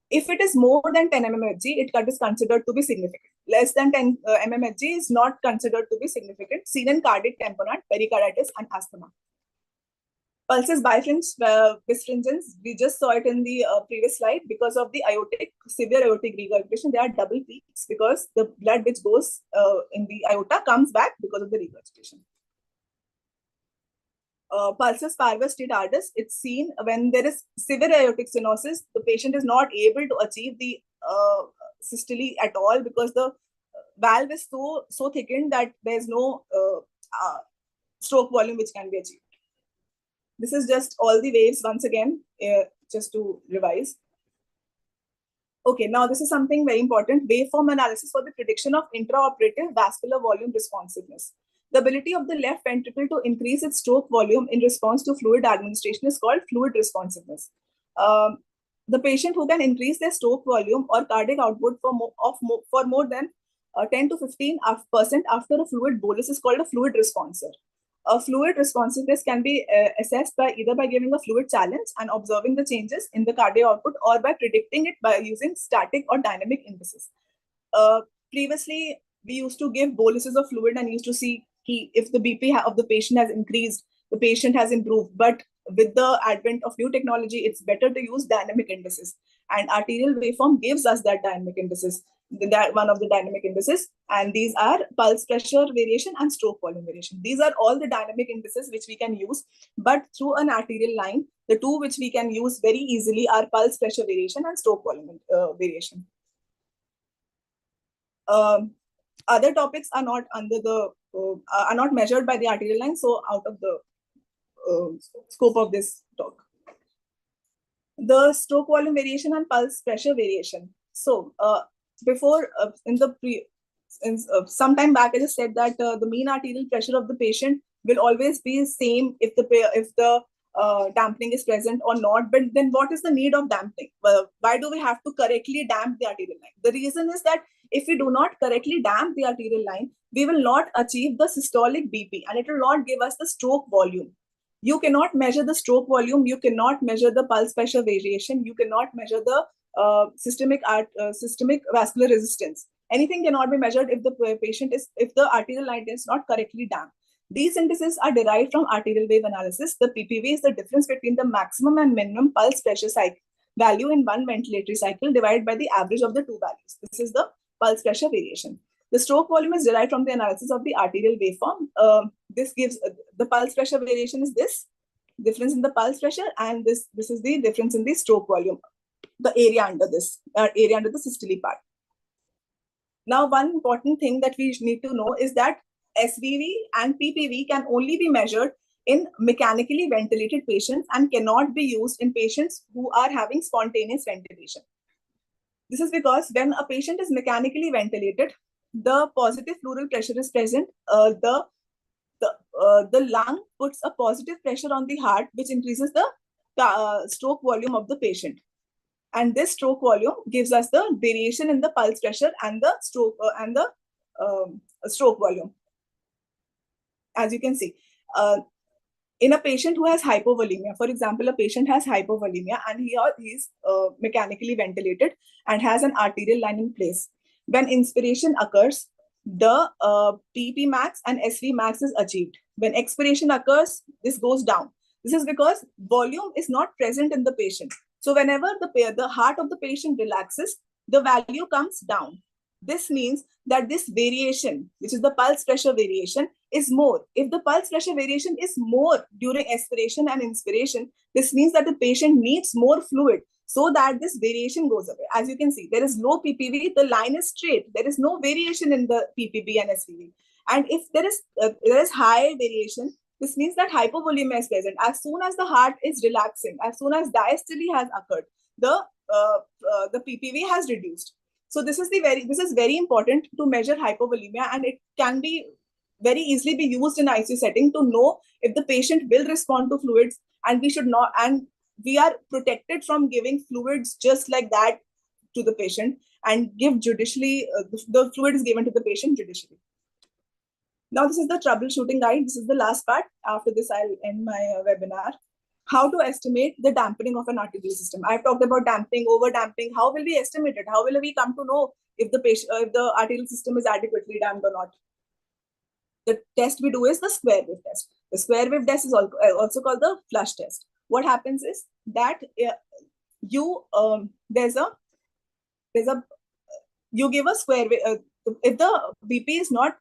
If it is more than 10 mmHg, it is considered to be significant. Less than 10 mmHg is not considered to be significant. Seen in cardiac tamponade, pericarditis, and asthma. Pulses bifringence, we just saw it in the previous slide. Because of the severe aortic regurgitation, there are double peaks because the blood which goes in the aorta comes back because of the regurgitation. Pulsus parvus tardus, it's seen when there is severe aortic stenosis, the patient is not able to achieve the systole at all because the valve is so thickened that there is no stroke volume which can be achieved. This is just all the waves once again, just to revise. Okay, now this is something very important. Waveform analysis for the prediction of intraoperative vascular volume responsiveness. The ability of the left ventricle to increase its stroke volume in response to fluid administration is called fluid responsiveness. The patient who can increase their stroke volume or cardiac output for more than 10 to 15% after a fluid bolus is called a fluid responser. A fluid responsiveness can be assessed by either by giving a fluid challenge and observing the changes in the cardiac output, or by predicting it by using static or dynamic indices. Previously, we used to give boluses of fluid and used to see if the BP of the patient has increased, the patient has improved. But with the advent of new technology, it's better to use dynamic indices. And arterial waveform gives us that dynamic indices, one of the dynamic indices. And these are pulse pressure variation and stroke volume variation. These are all the dynamic indices which we can use. But through an arterial line, the two which we can use very easily are pulse pressure variation and stroke volume variation. Other topics are not under the are not measured by the arterial line, so out of the scope of this talk. The stroke volume variation and pulse pressure variation. So before some time back, I just said that the mean arterial pressure of the patient will always be same if the dampening is present or not. But then what is the need of damping? Why do we have to correctly damp the arterial line? The reason is that if we do not correctly damp the arterial line, we will not achieve the systolic BP and it will not give us the stroke volume. You cannot measure the stroke volume. You cannot measure the pulse pressure variation. You cannot measure the systemic vascular resistance. Anything cannot be measured if the arterial line is not correctly damped. These indices are derived from arterial wave analysis. The PPV is the difference between the maximum and minimum pulse pressure cycle value in one ventilatory cycle divided by the average of the two values. This is the pulse pressure variation. The stroke volume is derived from the analysis of the arterial waveform. This gives the pulse pressure variation is this difference in the pulse pressure, and this is the difference in the stroke volume, the area under this, area under the systole part. Now, one important thing that we need to know is that SVV and PPV can only be measured in mechanically ventilated patients and cannot be used in patients who are having spontaneous ventilation. This is because when a patient is mechanically ventilated, the positive pleural pressure is present. The lung puts a positive pressure on the heart, which increases the stroke volume of the patient. And this stroke volume gives us the variation in the pulse pressure and the stroke volume. As you can see, in a patient who has hypovolemia, for example, a patient has hypovolemia and he is mechanically ventilated and has an arterial line in place. When inspiration occurs, the PP max and SV max is achieved. When expiration occurs, this goes down. This is because volume is not present in the patient. So whenever the heart of the patient relaxes, the value comes down. This means that this variation, which is the pulse pressure variation, is more. If the pulse pressure variation is more during expiration and inspiration, this means that the patient needs more fluid so that this variation goes away. As you can see, there is low PPV, the line is straight. There is no variation in the PPV and SPV. And if there is high variation, this means that hypovolemia is present. As soon as the heart is relaxing, as soon as diastole has occurred, the PPV has reduced. So this is very important to measure hypovolemia, and it can be very easily be used in ICU setting to know if the patient will respond to fluids, and we are protected from giving fluids just like that to the patient and give judicially. The fluid is given to the patient judicially. Now, this is the troubleshooting guide. This is the last part. After this, I'll end my webinar. How to estimate the dampening of an arterial system. I've talked about damping, over damping. How will we estimate it? How will we come to know if the arterial system is adequately damped or not? The test we do is the square wave test. The square wave test is also called the flush test. What happens is that you give a square wave. If the BP is not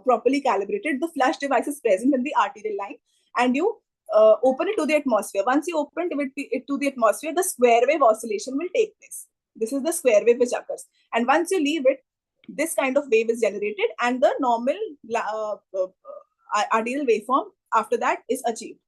properly calibrated, the flush device is present in the arterial line, and you open it to the atmosphere. Once you open it to the atmosphere, the square wave oscillation will take place. This is the square wave which occurs. And once you leave it, this kind of wave is generated, and the normal arterial waveform after that is achieved.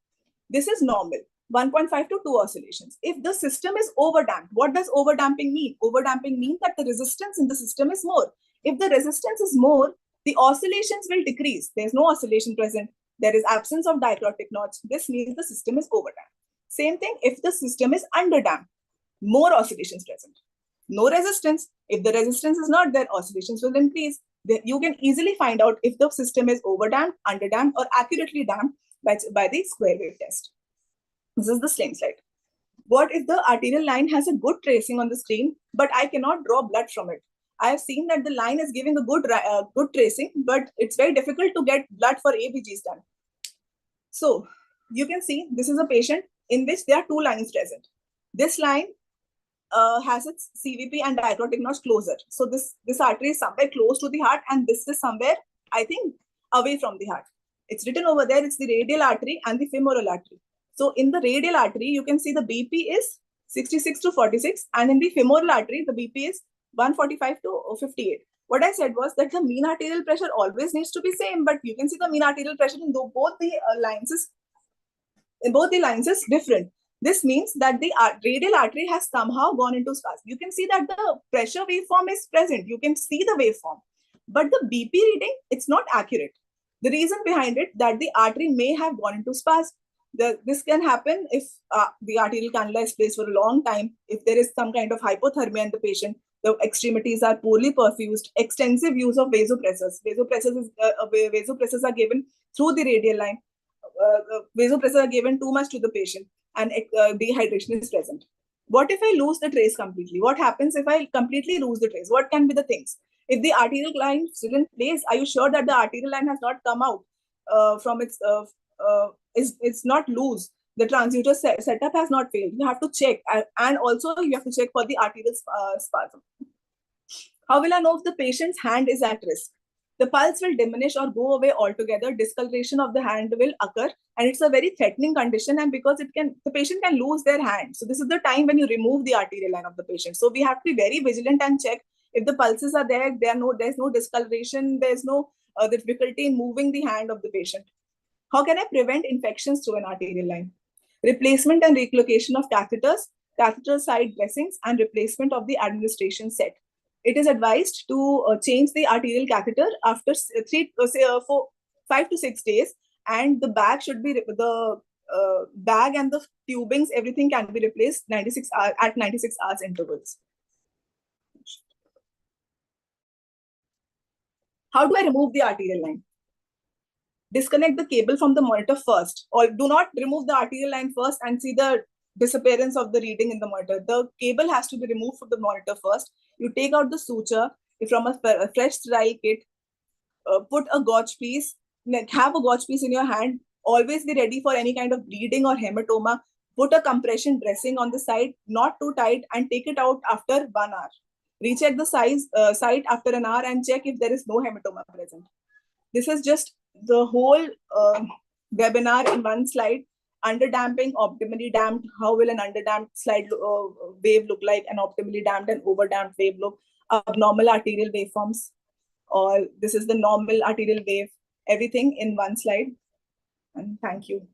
This is normal. 1.5 to 2 oscillations. If the system is overdamped, what does overdamping mean? Overdamping means that the resistance in the system is more. If the resistance is more, the oscillations will decrease. There's no oscillation present. There is absence of dicrotic knots. This means the system is overdamped. Same thing if the system is underdamped. More oscillations present. No resistance. If the resistance is not there, oscillations will increase. You can easily find out if the system is overdamped, underdamped, or accurately damped by the square wave test. This is the same slide. What if the arterial line has a good tracing on the screen, but I cannot draw blood from it? I have seen that the line is giving a good tracing, but it's very difficult to get blood for ABGs done. So you can see this is a patient in which there are two lines present. This line has its CVP and dicrotic knots closer. So this artery is somewhere close to the heart, and this is somewhere, I think, away from the heart. It's written over there, it's the radial artery and the femoral artery. So in the radial artery, you can see the BP is 66 to 46, and in the femoral artery, the BP is 145 to 58. What I said was that the mean arterial pressure always needs to be same, but you can see the mean arterial pressure in both the lines is different. This means that the radial artery has somehow gone into spasm. You can see that the pressure waveform is present. You can see the waveform, but the BP reading, it's not accurate. The reason behind it that the artery may have gone into spasm. This can happen if the arterial cannula is placed for a long time, if there is some kind of hypothermia in the patient, the extremities are poorly perfused, extensive use of vasopressors. Vasopressors are given through the radial line. Vasopressors are given too much to the patient, and dehydration is present. What if I lose the trace completely? What happens if I completely lose the trace? What can be the things? If the arterial line is still in place, are you sure that the arterial line has not come out from its it's not loose? The transducer setup has not failed. You have to check, and also you have to check for the arterial spasm. How will I know if the patient's hand is at risk? The pulse will diminish or go away altogether. Discoloration of the hand will occur, and it's a very threatening condition. And because the patient can lose their hand, so this is the time when you remove the arterial line of the patient. So we have to be very vigilant and check if the pulses are there. There's no discoloration. There's no difficulty in moving the hand of the patient. How can I prevent infections through an arterial line? Replacement and relocation of catheters, catheter side dressings, and replacement of the administration set. It is advised to change the arterial catheter after 5 to 6 days, and the bag should be the bag and the tubings. Everything can be replaced at 96 hours intervals. How do I remove the arterial line? Disconnect the cable from the monitor first, or do not remove the arterial line first and see the disappearance of the reading in the monitor. The cable has to be removed from the monitor first. You take out the suture from a fresh sterile kit, put a gauge piece, have a gauge piece in your hand, Always be ready for any kind of bleeding or hematoma. Put a compression dressing on the site, not too tight, and take it out after 1 hour. Recheck the site after an hour and check if there is no hematoma present. This is just the whole webinar in one slide. Underdamping, optimally damped. How will an underdamped wave look like? An optimally damped and overdamped wave look. Abnormal arterial waveforms, or this is the normal arterial wave. Everything in one slide. And thank you.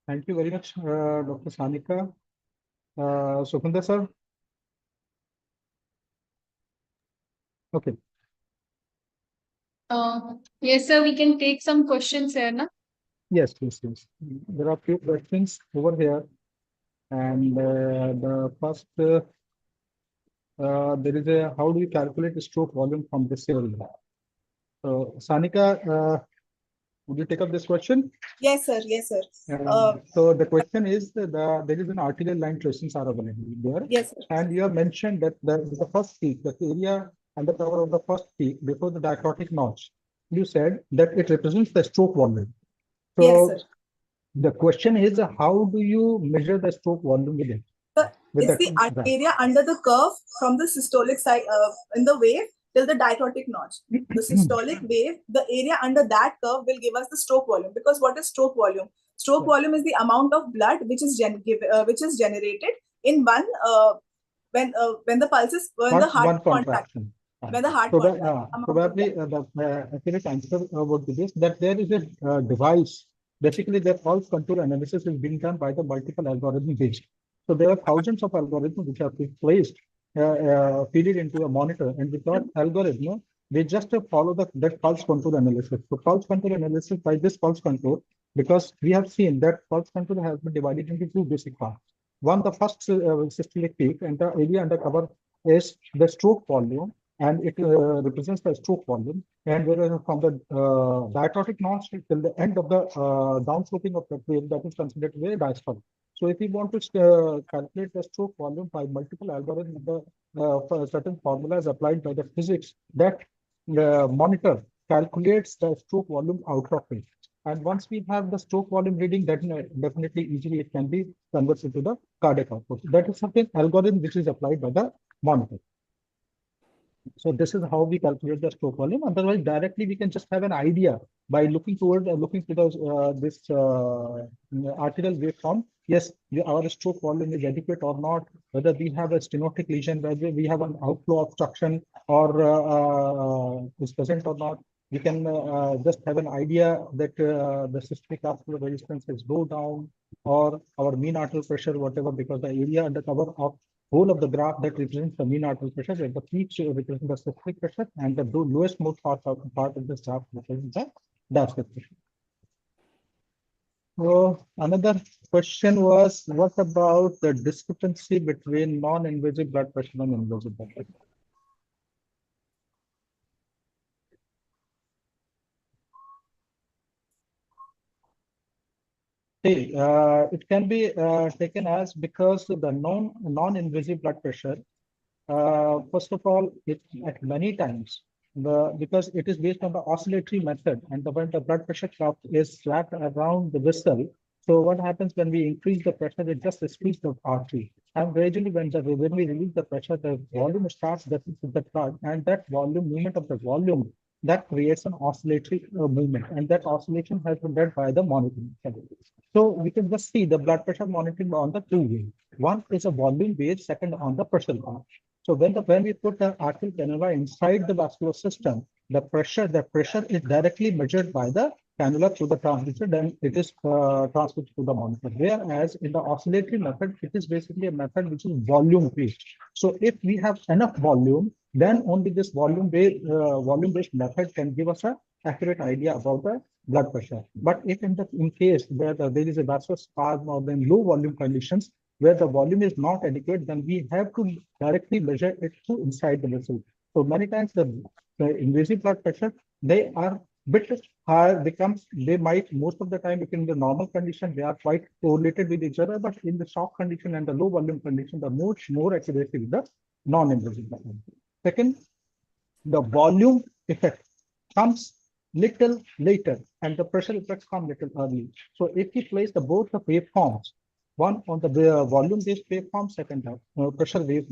Thank you very much, Dr. Sanika. Sukunda sir. Okay. Yes, sir, we can take some questions here, na? Yes, yes, yes. There are few questions over here. And the first, there is a, how do you calculate the stroke volume from this area? So, Sanika, would you take up this question? Yes, sir. Yes, sir. So the question is that there is an arterial line tracings are available there. Yes, sir. And you have mentioned that the first peak, the area under cover of the first peak before the diacritic notch, you said that it represents the stroke volume. So Yes, sir. the question is, how do you measure the stroke volume with it? It's the area under the curve from the systolic side in the wave till the diacritic notch. The systolic wave, the area under that curve will give us the stroke volume. Because what is stroke volume? Stroke volume is the amount of blood which is generated in one when the pulses when the heart contraction. When the heart probably the accurate answer would be this, that there is a device. Basically, the pulse control analysis is being done by the multiple algorithm based. So there are thousands of algorithms which are placed, feed it into a monitor, and with that algorithm, they just follow that pulse control analysis. So pulse control analysis by this pulse control, because we have seen that pulse control has been divided into two basic parts. One, the first systolic peak, and the area under cover is the stroke volume, and it represents the stroke volume. And whereas from the diacritic notch till the end of the downsloping of the wave, that is considered to be a diastole. So if we want to calculate the stroke volume by multiple algorithms, for certain formulas applied by the physics, that monitor calculates the stroke volume out of it. And once we have the stroke volume reading, that definitely easily it can be converted to the cardiac output. That is something algorithm which is applied by the monitor. So this is how we calculate the stroke volume. Otherwise, directly we can just have an idea by looking toward looking to this arterial waveform. Yes, our stroke volume is adequate or not. Whether we have a stenotic lesion, whether we have an outflow obstruction or is present or not. We can just have an idea that the systemic vascular resistance is low down, or our mean arterial pressure, whatever, because the area under cover of whole of the graph that represents the mean arterial pressure, and the peaks represent the systolic pressure, and the lowest most part of this graph represents the diastolic pressure. So another question was, what about the discrepancy between non-invasive blood pressure and invasive blood pressure? It can be taken as because the non-invasive blood pressure, first of all, it at many times, because it is based on the oscillatory method, and when the blood pressure cuff is wrapped around the vessel, so what happens when we increase the pressure, it just squeezes the artery. And gradually when we release the pressure, the volume starts getting to the blood, and that volume, movement of the volume, that creates an oscillatory movement, and that oscillation has been led by the monitoring. So we can just see the blood pressure monitoring on the two ways. One is a volume based, second on the pressure part. So when we put the arterial cannula inside the vascular system, the pressure is directly measured by the cannula through the transducer, then it is transmitted to the monitor. Whereas in the oscillatory method, it is basically a method which is volume based. So if we have enough volume, then only this volume based method can give us an accurate idea about the blood pressure. But if in case where there is a vasospasm or then low volume conditions, where the volume is not adequate, then we have to directly measure it through inside the vessel. So many times the the invasive blood pressure, they are bit higher, they might, most of the time, if in the normal condition, they are quite correlated with each other, but in the shock condition and the low volume condition, the more accuracy with the non-invasive blood pressure. Second, the volume effect comes little later and the pressure effects come little early. So if we place both the waveforms, one on the volume-based waveform, second pressure-based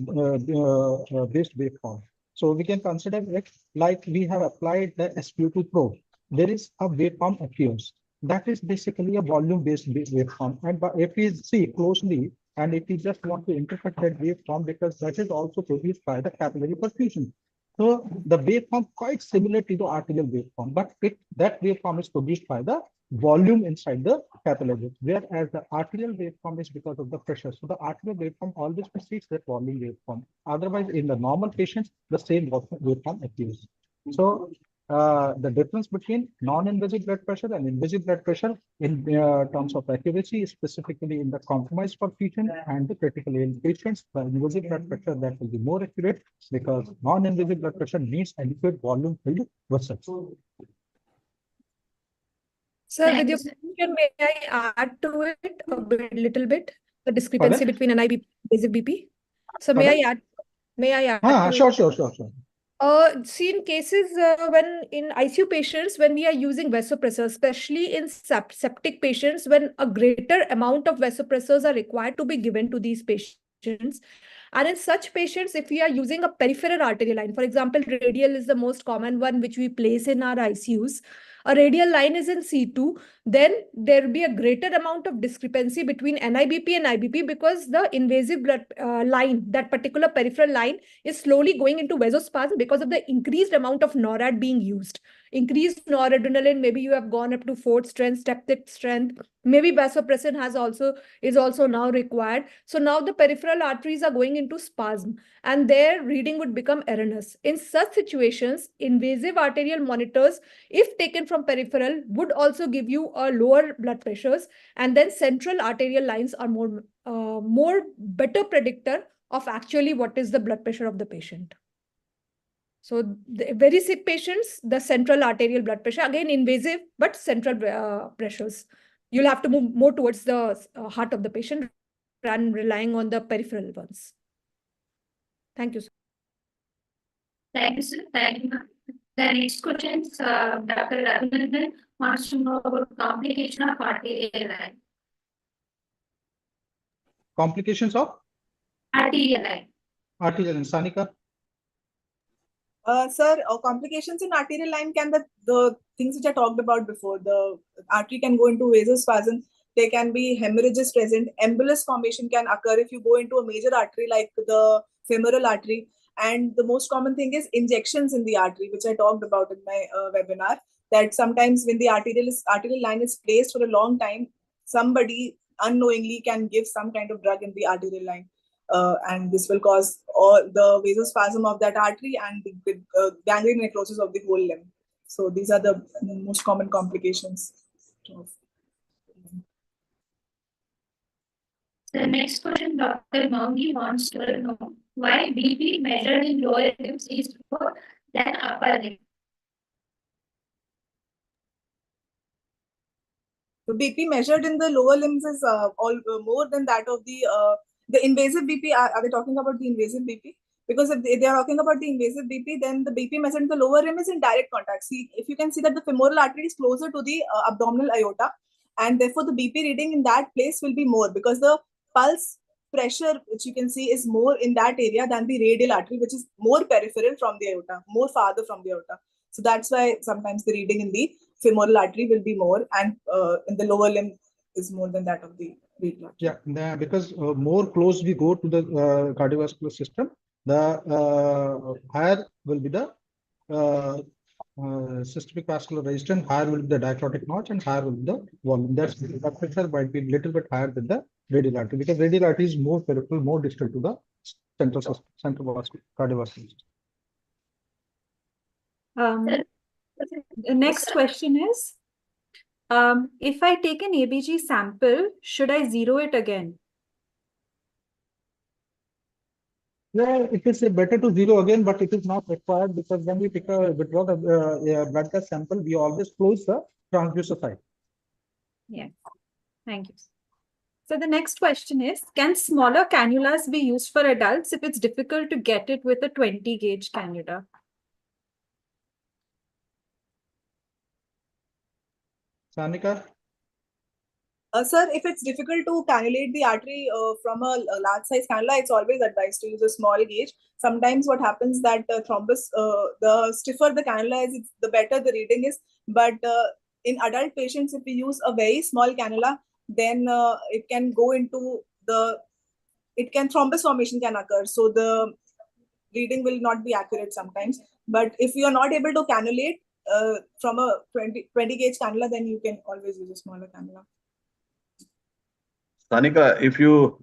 waveform. So we can consider it like we have applied the SQ2 probe. There is a waveform appears. That is basically a volume-based waveform. And if we see closely, and if we just want to interpret that waveform, because that is also produced by the capillary perfusion. So the waveform quite similar to the arterial waveform, but that waveform is produced by the volume inside the capillary, whereas the arterial waveform is because of the pressure. So the arterial waveform always precedes that volume waveform. Otherwise, in the normal patients, the same waveform appears. So the difference between non-invasive blood pressure and invasive blood pressure in terms of accuracy, specifically in the compromised perfusion and the critically ill patients, the invasive blood pressure that will be more accurate because non-invasive blood pressure needs adequate volume filled vessels. Sir, with your permission, may I add to it a little bit? The discrepancy between NIBP and invasive BP. So may I add to it? Sure. See, in cases when in ICU patients, when we are using vasopressors, especially in septic patients, when a greater amount of vasopressors are required to be given to these patients. And in such patients, if we are using a peripheral arterial line, for example, radial is the most common one which we place in our ICUs. A radial line is in C2, then there will be a greater amount of discrepancy between NIBP and IBP because the invasive blood line, that particular peripheral line, is slowly going into vasospasm because of the increased amount of NORAD being used. Increased noradrenaline, maybe you have gone up to 4th strength, step 6th strength, maybe vasopressin is also now required. So now the peripheral arteries are going into spasm and their reading would become erroneous. In such situations, invasive arterial monitors, if taken from peripheral, would also give you a lower blood pressures, and then central arterial lines are more better predictor of actually what is the blood pressure of the patient. So the very sick patients, the central arterial blood pressure, again invasive, but central pressures. You'll have to move more towards the heart of the patient rather than relying on the peripheral ones. Thank you, sir. Thank you, sir. Thank you. The next question is Dr. Raghunandan wants to know about complication of arterial line. Complications of Arterial line. arterial line. Sanika? Sir, complications in arterial line can the things which I talked about before. The artery can go into vasospasm. There can be hemorrhages present. Embolus formation can occur if you go into a major artery like the femoral artery. And the most common thing is injections in the artery, which I talked about in my webinar. That sometimes when the arterial line is placed for a long time, somebody unknowingly can give some kind of drug in the arterial line. And this will cause all the vasospasm of that artery and the gangrene necrosis of the whole limb. So these are the most common complications. The next question, Dr. Maungi wants to know why BP measured in lower limbs is lower than upper limb. So BP measured in the lower limbs is more than that of the invasive BP. Are they talking about the invasive BP? Because if they are talking about the invasive BP, then the BP measured in the lower limb is in direct contact. See, if you can see that the femoral artery is closer to the abdominal aorta, and therefore the BP reading in that place will be more because the pulse pressure, which you can see, is more in that area than the radial artery, which is more peripheral from the aorta, more farther from the aorta. So that's why sometimes the reading in the femoral artery will be more, and in the lower limb is more than that of the radial artery. Yeah, because more close we go to the cardiovascular system, the higher will be the systemic vascular resistance, higher will be the dichrotic notch, and higher will be the volume. That's the blood pressure might be a little bit higher than the radial artery because radial artery is more peripheral, more distal to the central cardiovascular system. The next question is, if I take an ABG sample, should I zero it again? Yeah, it is better to zero again, but it is not required because when we withdraw the blood gas sample, we always close the transducer site. Yeah, thank you. So the next question is, can smaller cannulas be used for adults if it's difficult to get it with a 20 gauge cannula? Sanika? Sir, if it's difficult to cannulate the artery from a large size cannula, it's always advised to use a small gauge. Sometimes what happens that thrombus, the stiffer the cannula is, the better the reading is. But in adult patients, if we use a very small cannula, then it can go into thrombus formation can occur. So the reading will not be accurate sometimes. But if you are not able to cannulate from a 20 gauge cannula, then you can always use a smaller cannula. Sanika, if you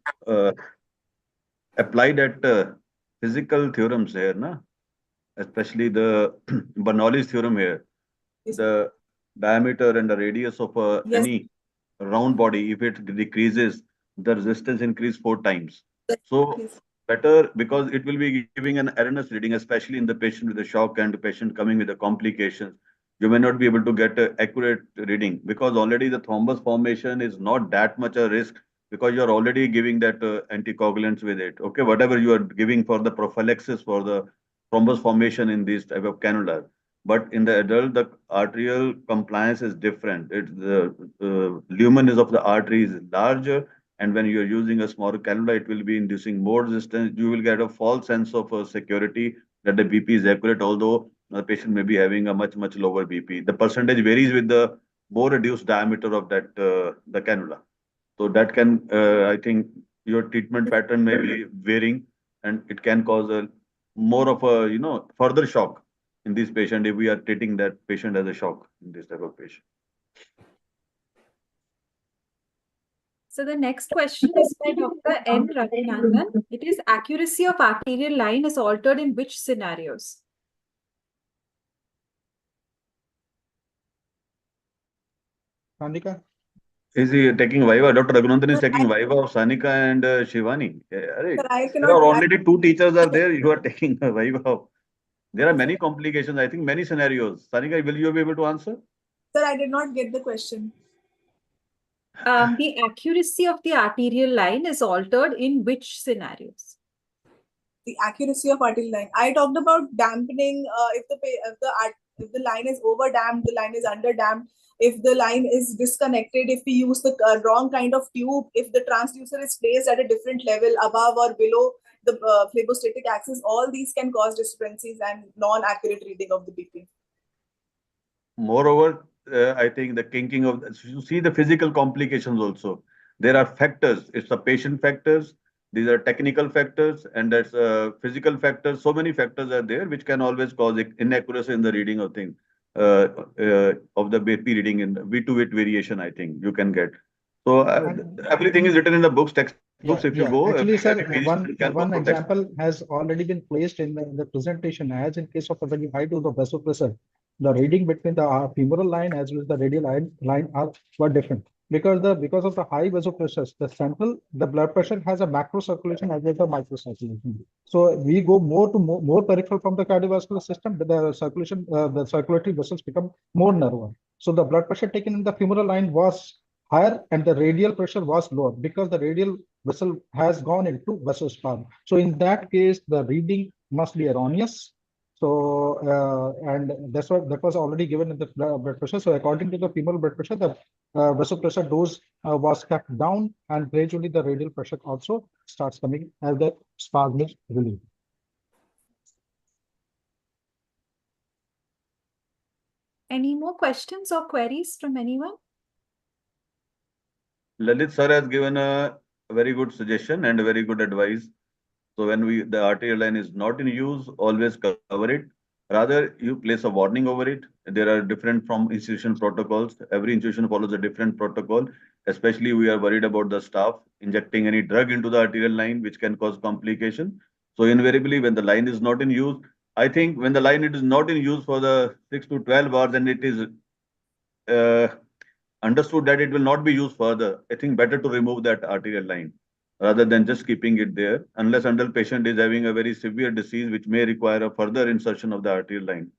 apply that physical theorems here, na, especially the Bernoulli's theorem here, Yes. the diameter and the radius of Yes. any round body, if it decreases, the resistance increase 4 times. So Yes. better, because it will be giving an erroneous reading, especially in the patient with a shock and the patient coming with the complications. You may not be able to get an accurate reading because already the thrombus formation is not that much a risk because you're already giving that anticoagulants with it. Okay, whatever you are giving for the prophylaxis for the thrombus formation in these type of cannula. But in the adult, the arterial compliance is different. It's the lumen of the artery is larger, and when you are using a smaller cannula, it will be inducing more resistance. You will get a false sense of security that the BP is accurate, although the patient may be having a much lower BP. The percentage varies with the more reduced diameter of that the cannula. So that can, I think, your treatment pattern may be varying, and it can cause a more of a further shock in this patient if we are treating that patient as a shock in this type of patient. So the next question is by Dr. N. Raghunandan. It is, accuracy of arterial line is altered in which scenarios? Sanika? Is he taking Viva? Dr. Raghunandan is taking Viva of Sanika and Shivani. Sir, I There cannot. are already 2 teachers are there. You are taking Viva of. There are many complications. I think many scenarios. Sanika, will you be able to answer? Sir, I did not get the question. The accuracy of the arterial line is altered in which scenarios? The accuracy of arterial line. I talked about dampening. If the line is over damped, the line is under damped. If the line is disconnected, if we use the wrong kind of tube, if the transducer is placed at a different level above or below the phlebostatic axis, all these can cause discrepancies and non-accurate reading of the BP. Moreover, I think the kinking of you see the physical complications also. There are factors. It's the patient factors. These are technical factors, and that's physical factors. So many factors are there which can always cause inaccuracy in the reading of things of the BP reading in V to bit variation. I think you can get. So everything is written in the books, textbooks. If you go, Actually, sir, every physician can go one through textbook. example has already been placed in the presentation, as in case of a very high dose of vasopressor, the reading between the femoral line as well as the radial line were different because of the high vasopressors. The blood pressure has a macro circulation as well as a micro circulation. So we go more peripheral from the cardiovascular system, but the circulatory vessels become more narrower. So the blood pressure taken in the femoral line was higher and the radial pressure was lower because the radial vessel has gone into vasospasm. So in that case, the reading must be erroneous. So and that was already given in the blood pressure. So according to the femoral blood pressure, the vasopressor dose was kept down, and gradually the radial pressure also starts coming as the spasm is relieved. Any more questions or queries from anyone? Lalit sir has given a very good suggestion and a very good advice. So when the arterial line is not in use, always cover it. Rather, you place a warning over it. There are different from institution protocols. Every institution follows a different protocol. Especially, we are worried about the staff injecting any drug into the arterial line, which can cause complication. So invariably, when the line is not in use, I think when the line is not in use for the 6 to 12 hours and it is understood that it will not be used further, I think better to remove that arterial line. rather than just keeping it there, unless until patient is having a very severe disease which may require a further insertion of the arterial line.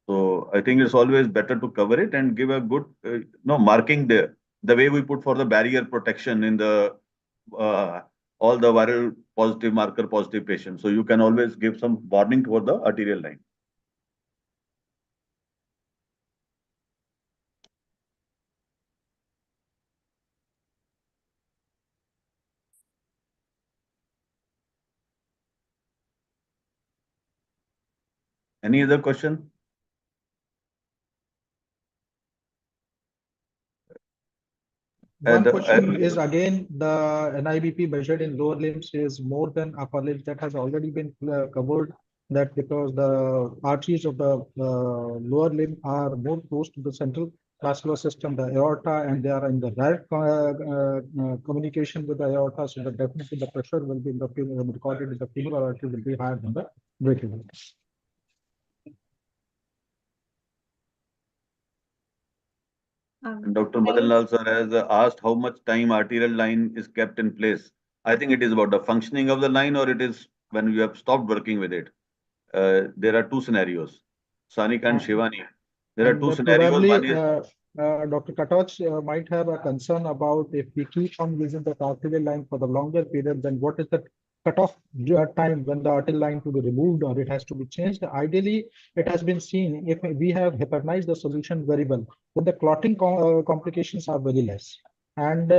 So I think it's always better to cover it and give a good marking there. The way we put for the barrier protection in the all the viral positive marker positive patients. So you can always give some warning toward the arterial line. Any other question? One question is again, the NIBP measured in lower limbs is more than upper limbs. That has already been covered. That because the arteries of the lower limb are more close to the central vascular system, the aorta, and they are in the direct communication with the aorta. So that definitely the pressure will be in the recorded in the femoral artery will be higher than the brachial. Dr. Madan Lal sir has asked how much time arterial line is kept in place. I think it is about the functioning of the line, or it is when you have stopped working with it. There are two scenarios, Sanika and Shivani. There are two scenarios. Probably, One is Dr. Katoch might have a concern about if we keep on using the arterial line for the longer period, then what is the cutoff time when the arterial line to be removed or it has to be changed? Ideally, it has been seen if we have heparinized the solution very well, then the clotting complications are very less. And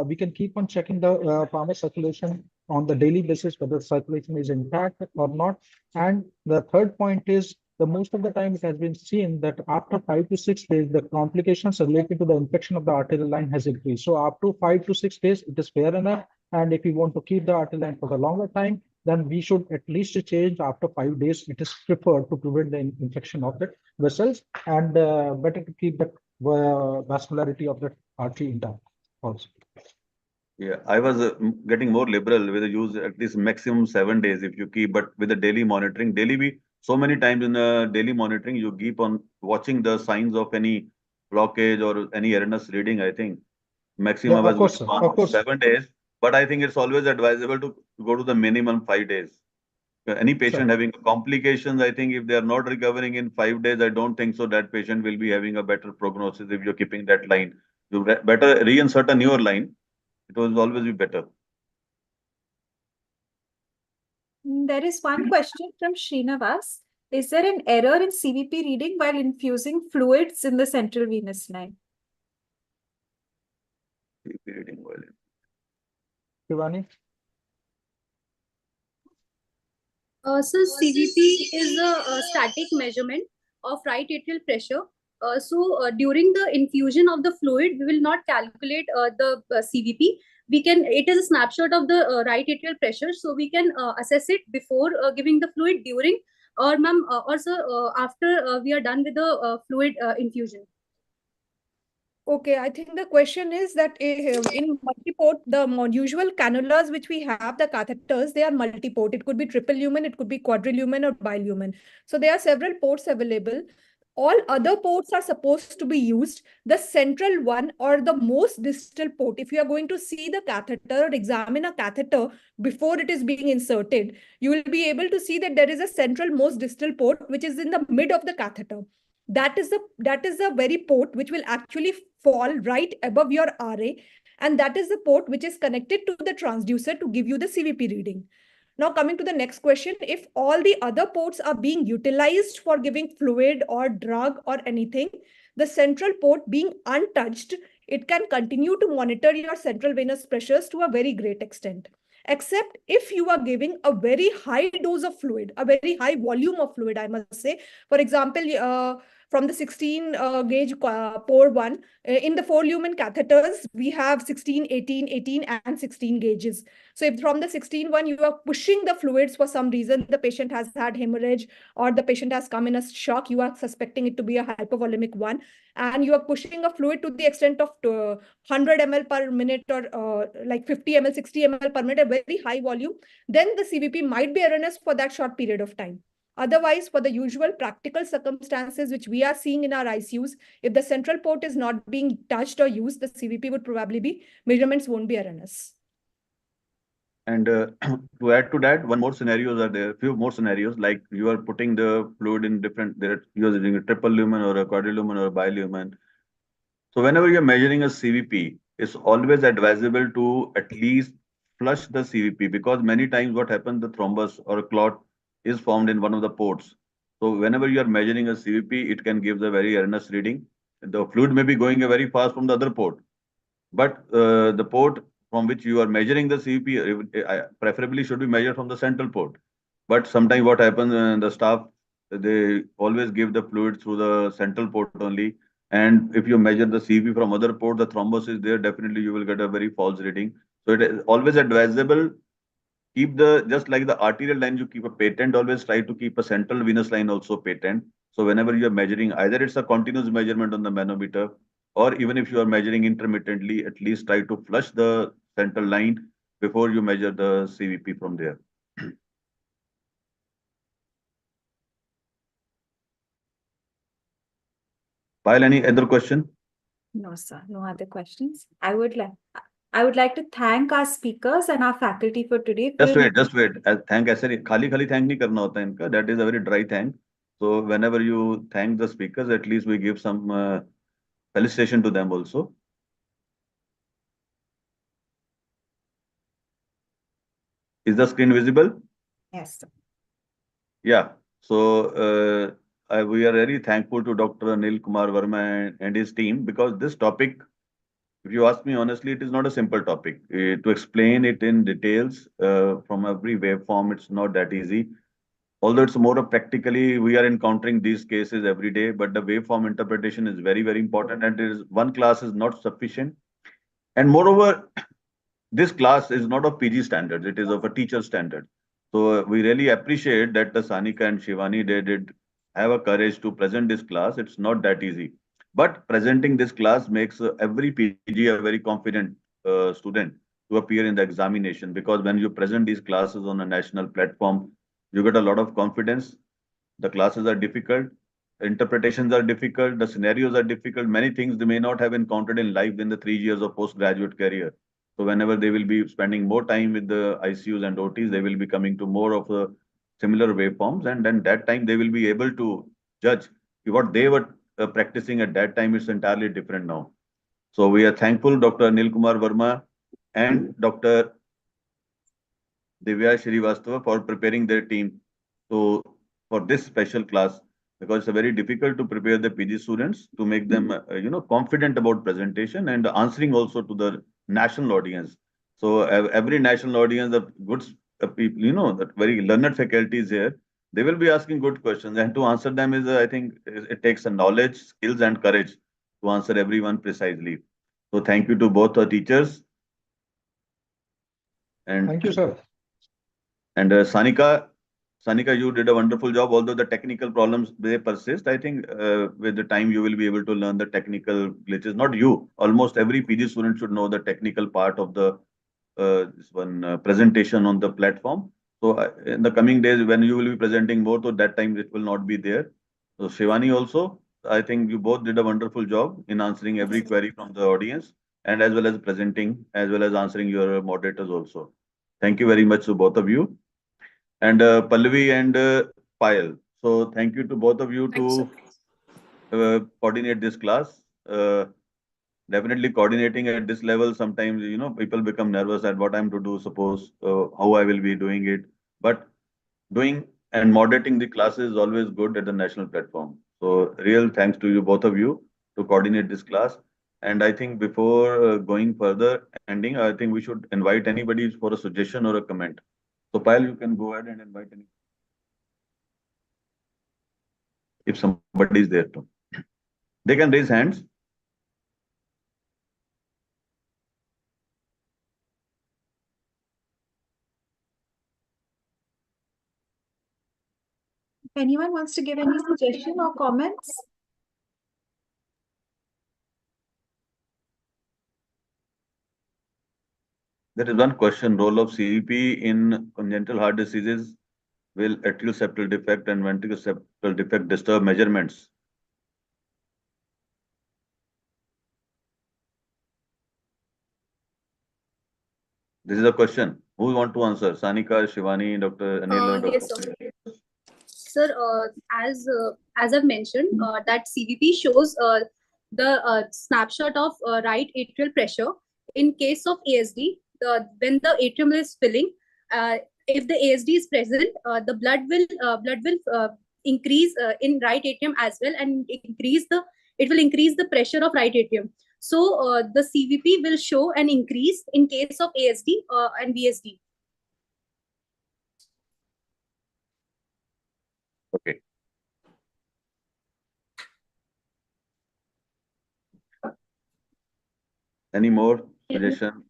we can keep on checking the palmar circulation on the daily basis, whether circulation is intact or not. And the third point is the most of the time it has been seen that after 5 to 6 days, the complications related to the infection of the arterial line has increased. So up to 5 to 6 days, it is fair enough. And if we want to keep the arterial line for the longer time, then we should at least change after 5 days. It is preferred to prevent the infection of the vessels and better to keep the vascularity of the artery intact also. Yeah, I was getting more liberal with the use at least maximum 7 days if you keep, but with the daily monitoring, so many times in the daily monitoring, you keep on watching the signs of any blockage or any erroneous reading. I think maximum Yeah, of was course, of course. 7 days, but I think it's always advisable to go to the minimum 5 days. Any patient having complications, I think if they are not recovering in 5 days, I don't think so that patient will be having a better prognosis if you're keeping that line. You better reinsert a newer line. It will always be better. There is one question from Srinivas. Is there an error in CVP reading while infusing fluids in the central venous line? CVP reading while Shivani? So CVP is a static measurement of right atrial pressure. During the infusion of the fluid, we will not calculate the CVP. It is a snapshot of the right atrial pressure, so we can assess it before giving the fluid, during, or ma'am, also after we are done with the fluid infusion. Okay, I think the question is that in multiport, the usual cannulas which we have, the catheters, they are multiport. It could be triple lumen, it could be quadrilumen or bilumen. So there are several ports available. All other ports are supposed to be used. The central one or the most distal port, if you are going to see the catheter or examine a catheter before it is being inserted, you will be able to see that there is a central most distal port which is in the mid of the catheter. That is the very port which will actually fall right above your RA, and that is the port which is connected to the transducer to give you the CVP reading. Now coming to the next question, if all the other ports are being utilized for giving fluid or drug or anything, the central port being untouched, it can continue to monitor your central venous pressures to a very great extent. Except if you are giving a very high dose of fluid, a very high volume of fluid, I must say. For example, from the 16 gauge pore one, in the 4 lumen catheters, we have 16, 18, 18 and 16 gauges. So if from the 16 one, you are pushing the fluids for some reason, the patient has had hemorrhage or the patient has come in a shock, you are suspecting it to be a hypovolemic one, and you are pushing a fluid to the extent of 100 ml per minute or like 50 ml, 60 ml per minute, a very high volume, then the CVP might be erroneous for that short period of time. Otherwise, for the usual practical circumstances which we are seeing in our ICUs, if the central port is not being touched or used, the CVP would probably be, measurements won't be erroneous. And to add to that, one more scenarios are there, few more scenarios, like you are putting the fluid in different, there you are using a triple lumen or a quadrilumen or a bilumen. So whenever you're measuring a CVP, it's always advisable to at least flush the CVP, because many times what happens, the thrombus or a clot is formed in one of the ports. So whenever you are measuring a CVP, it can give the very erroneous reading. The fluid may be going very fast from the other port, but the port from which you are measuring the CVP preferably should be measured from the central port. But sometimes what happens, the staff, they always give the fluid through the central port only. And if you measure the CV from other port, the thrombus is there, definitely you will get a very false reading. So it is always advisable, keep the, just like the arterial line, you keep a patent, always try to keep a central venous line also patent. So whenever you are measuring, either it's a continuous measurement on the manometer, or even if you are measuring intermittently, at least try to flush the central line before you measure the CVP from there. Payal, any other question? No, sir. No other questions. I would like to thank our speakers and our faculty for today. Just wait. Thank ऐसे नहीं, खाली खाली thank नहीं करना होता है इनका. That is a very dry thank. So whenever you thank the speakers, at least we give some felicitation to them also. Is the screen visible? Yes, sir. Yeah. So we are very thankful to Dr. Anil Kumar Verma and his team, because this topic, if you ask me honestly, it is not a simple topic. To explain it in details from every waveform, it's not that easy. Although it's more of practically, we are encountering these cases every day, but the waveform interpretation is very, very important, and there is one class is not sufficient. And moreover, this class is not of PG standards, it is of a teacher standard. So we really appreciate that the Sanika and Shivani, they did have a courage to present this class. It's not that easy. But presenting this class makes every PG a very confident student to appear in the examination, because when you present these classes on a national platform, you get a lot of confidence. The classes are difficult, interpretations are difficult, the scenarios are difficult, many things they may not have encountered in life in the 3 years of postgraduate career. So whenever they will be spending more time with the ICUs and OTs, they will be coming to more of the similar waveforms, and then that time they will be able to judge what they were practicing at that time is entirely different now. So we are thankful Dr. Anil Kumar Verma and Dr. Divya Shrivastava for preparing their team to for this special class, because it's very difficult to prepare the PG students to make them confident about presentation and answering also to the national audience. So every national audience, the good people, that very learned faculty is here. They will be asking good questions, and to answer them is I think it takes a knowledge, skills, and courage to answer everyone precisely. So thank you to both the teachers. And thank you, sir. And Sanika, you did a wonderful job. Although the technical problems they persist, I think with the time you will be able to learn the technical glitches. Not you, almost every PG student should know the technical part of the this one presentation on the platform. So in the coming days, when you will be presenting more, so that time it will not be there. So Shivani also, I think you both did a wonderful job in answering every query from the audience, and as well as presenting, as well as answering your moderators also. Thank you very much to both of you. And Pallavi and Payal. So thank you to both of you to coordinate this class. Definitely coordinating at this level, sometimes, people become nervous at what I'm to do, suppose how I will be doing it. But doing and moderating the classes is always good at the national platform. So real thanks to you, both of you, to coordinate this class. And I think before going further, ending, I think we should invite anybody for a suggestion or a comment. So Payal, you can go ahead and invite any, if somebody is there too. They can raise hands. If anyone wants to give any suggestion or comments? There is one question, role of CVP in congenital heart diseases. Will atrial septal defect and ventricular septal defect disturb measurements? This is a question. Who want to answer? Sanika, Shivani, Dr. Anil, or Dr. Yes, sir. Sir, as I've mentioned, that CVP shows the snapshot of right atrial pressure. In case of ASD, when the atrium is filling, if the ASD is present, the blood will increase in right atrium as well, and it will increase the pressure of right atrium. So the CVP will show an increase in case of ASD and VSD. Okay. Any more suggestion?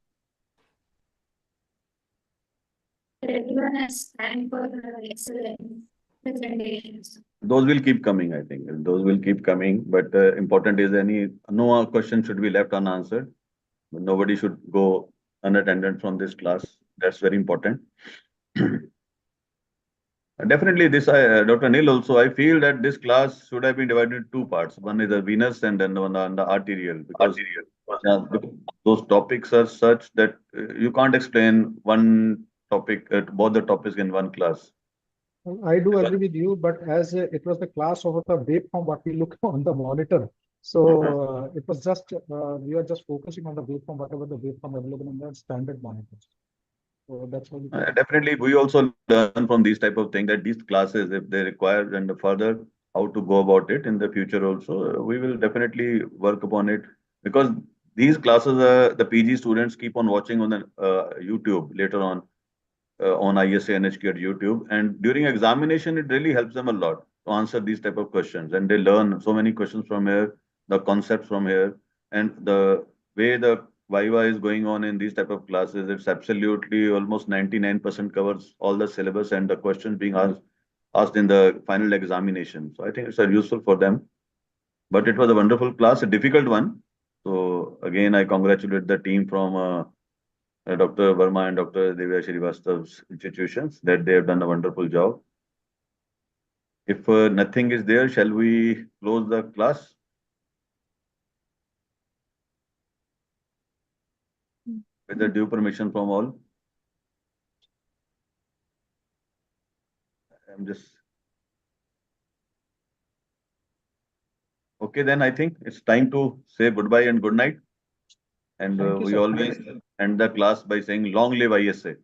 Everyone has time for excellent presentations. Those will keep coming, I think. Those will keep coming. But important is no question should be left unanswered. Nobody should go unattended from this class. That's very important. Definitely, Dr. Neil also, I feel that this class should have been divided into two parts. One is the venous and then one on the arterial, because those topics are such that you can't explain one topic, both the topics in one class. I do agree with you, but as it was the class of the waveform what we look on the monitor, so it was just we are just focusing on the waveform, whatever the waveform available in the standard monitors. So that's how we Definitely, we also learn from these type of things, that these classes, if they require and further how to go about it in the future also, we will definitely work upon it, because these classes, the PG students keep on watching on the YouTube later on ISA NHK at YouTube, and during examination it really helps them a lot to answer these type of questions, and they learn so many questions from here, the concepts from here, and the way the Viva is going on in these type of classes, it's absolutely almost 99% covers all the syllabus and the questions being asked in the final examination. So I think it's useful for them. But it was a wonderful class, a difficult one. So again, I congratulate the team from Dr. Verma and Dr. Divya Srivastav's institutions, that they have done a wonderful job. If nothing is there, shall we close the class? With the due permission from all. I'm just. Okay, then I think it's time to say goodbye and good night. And Thank you, we sir. always end the class by saying long live ISA.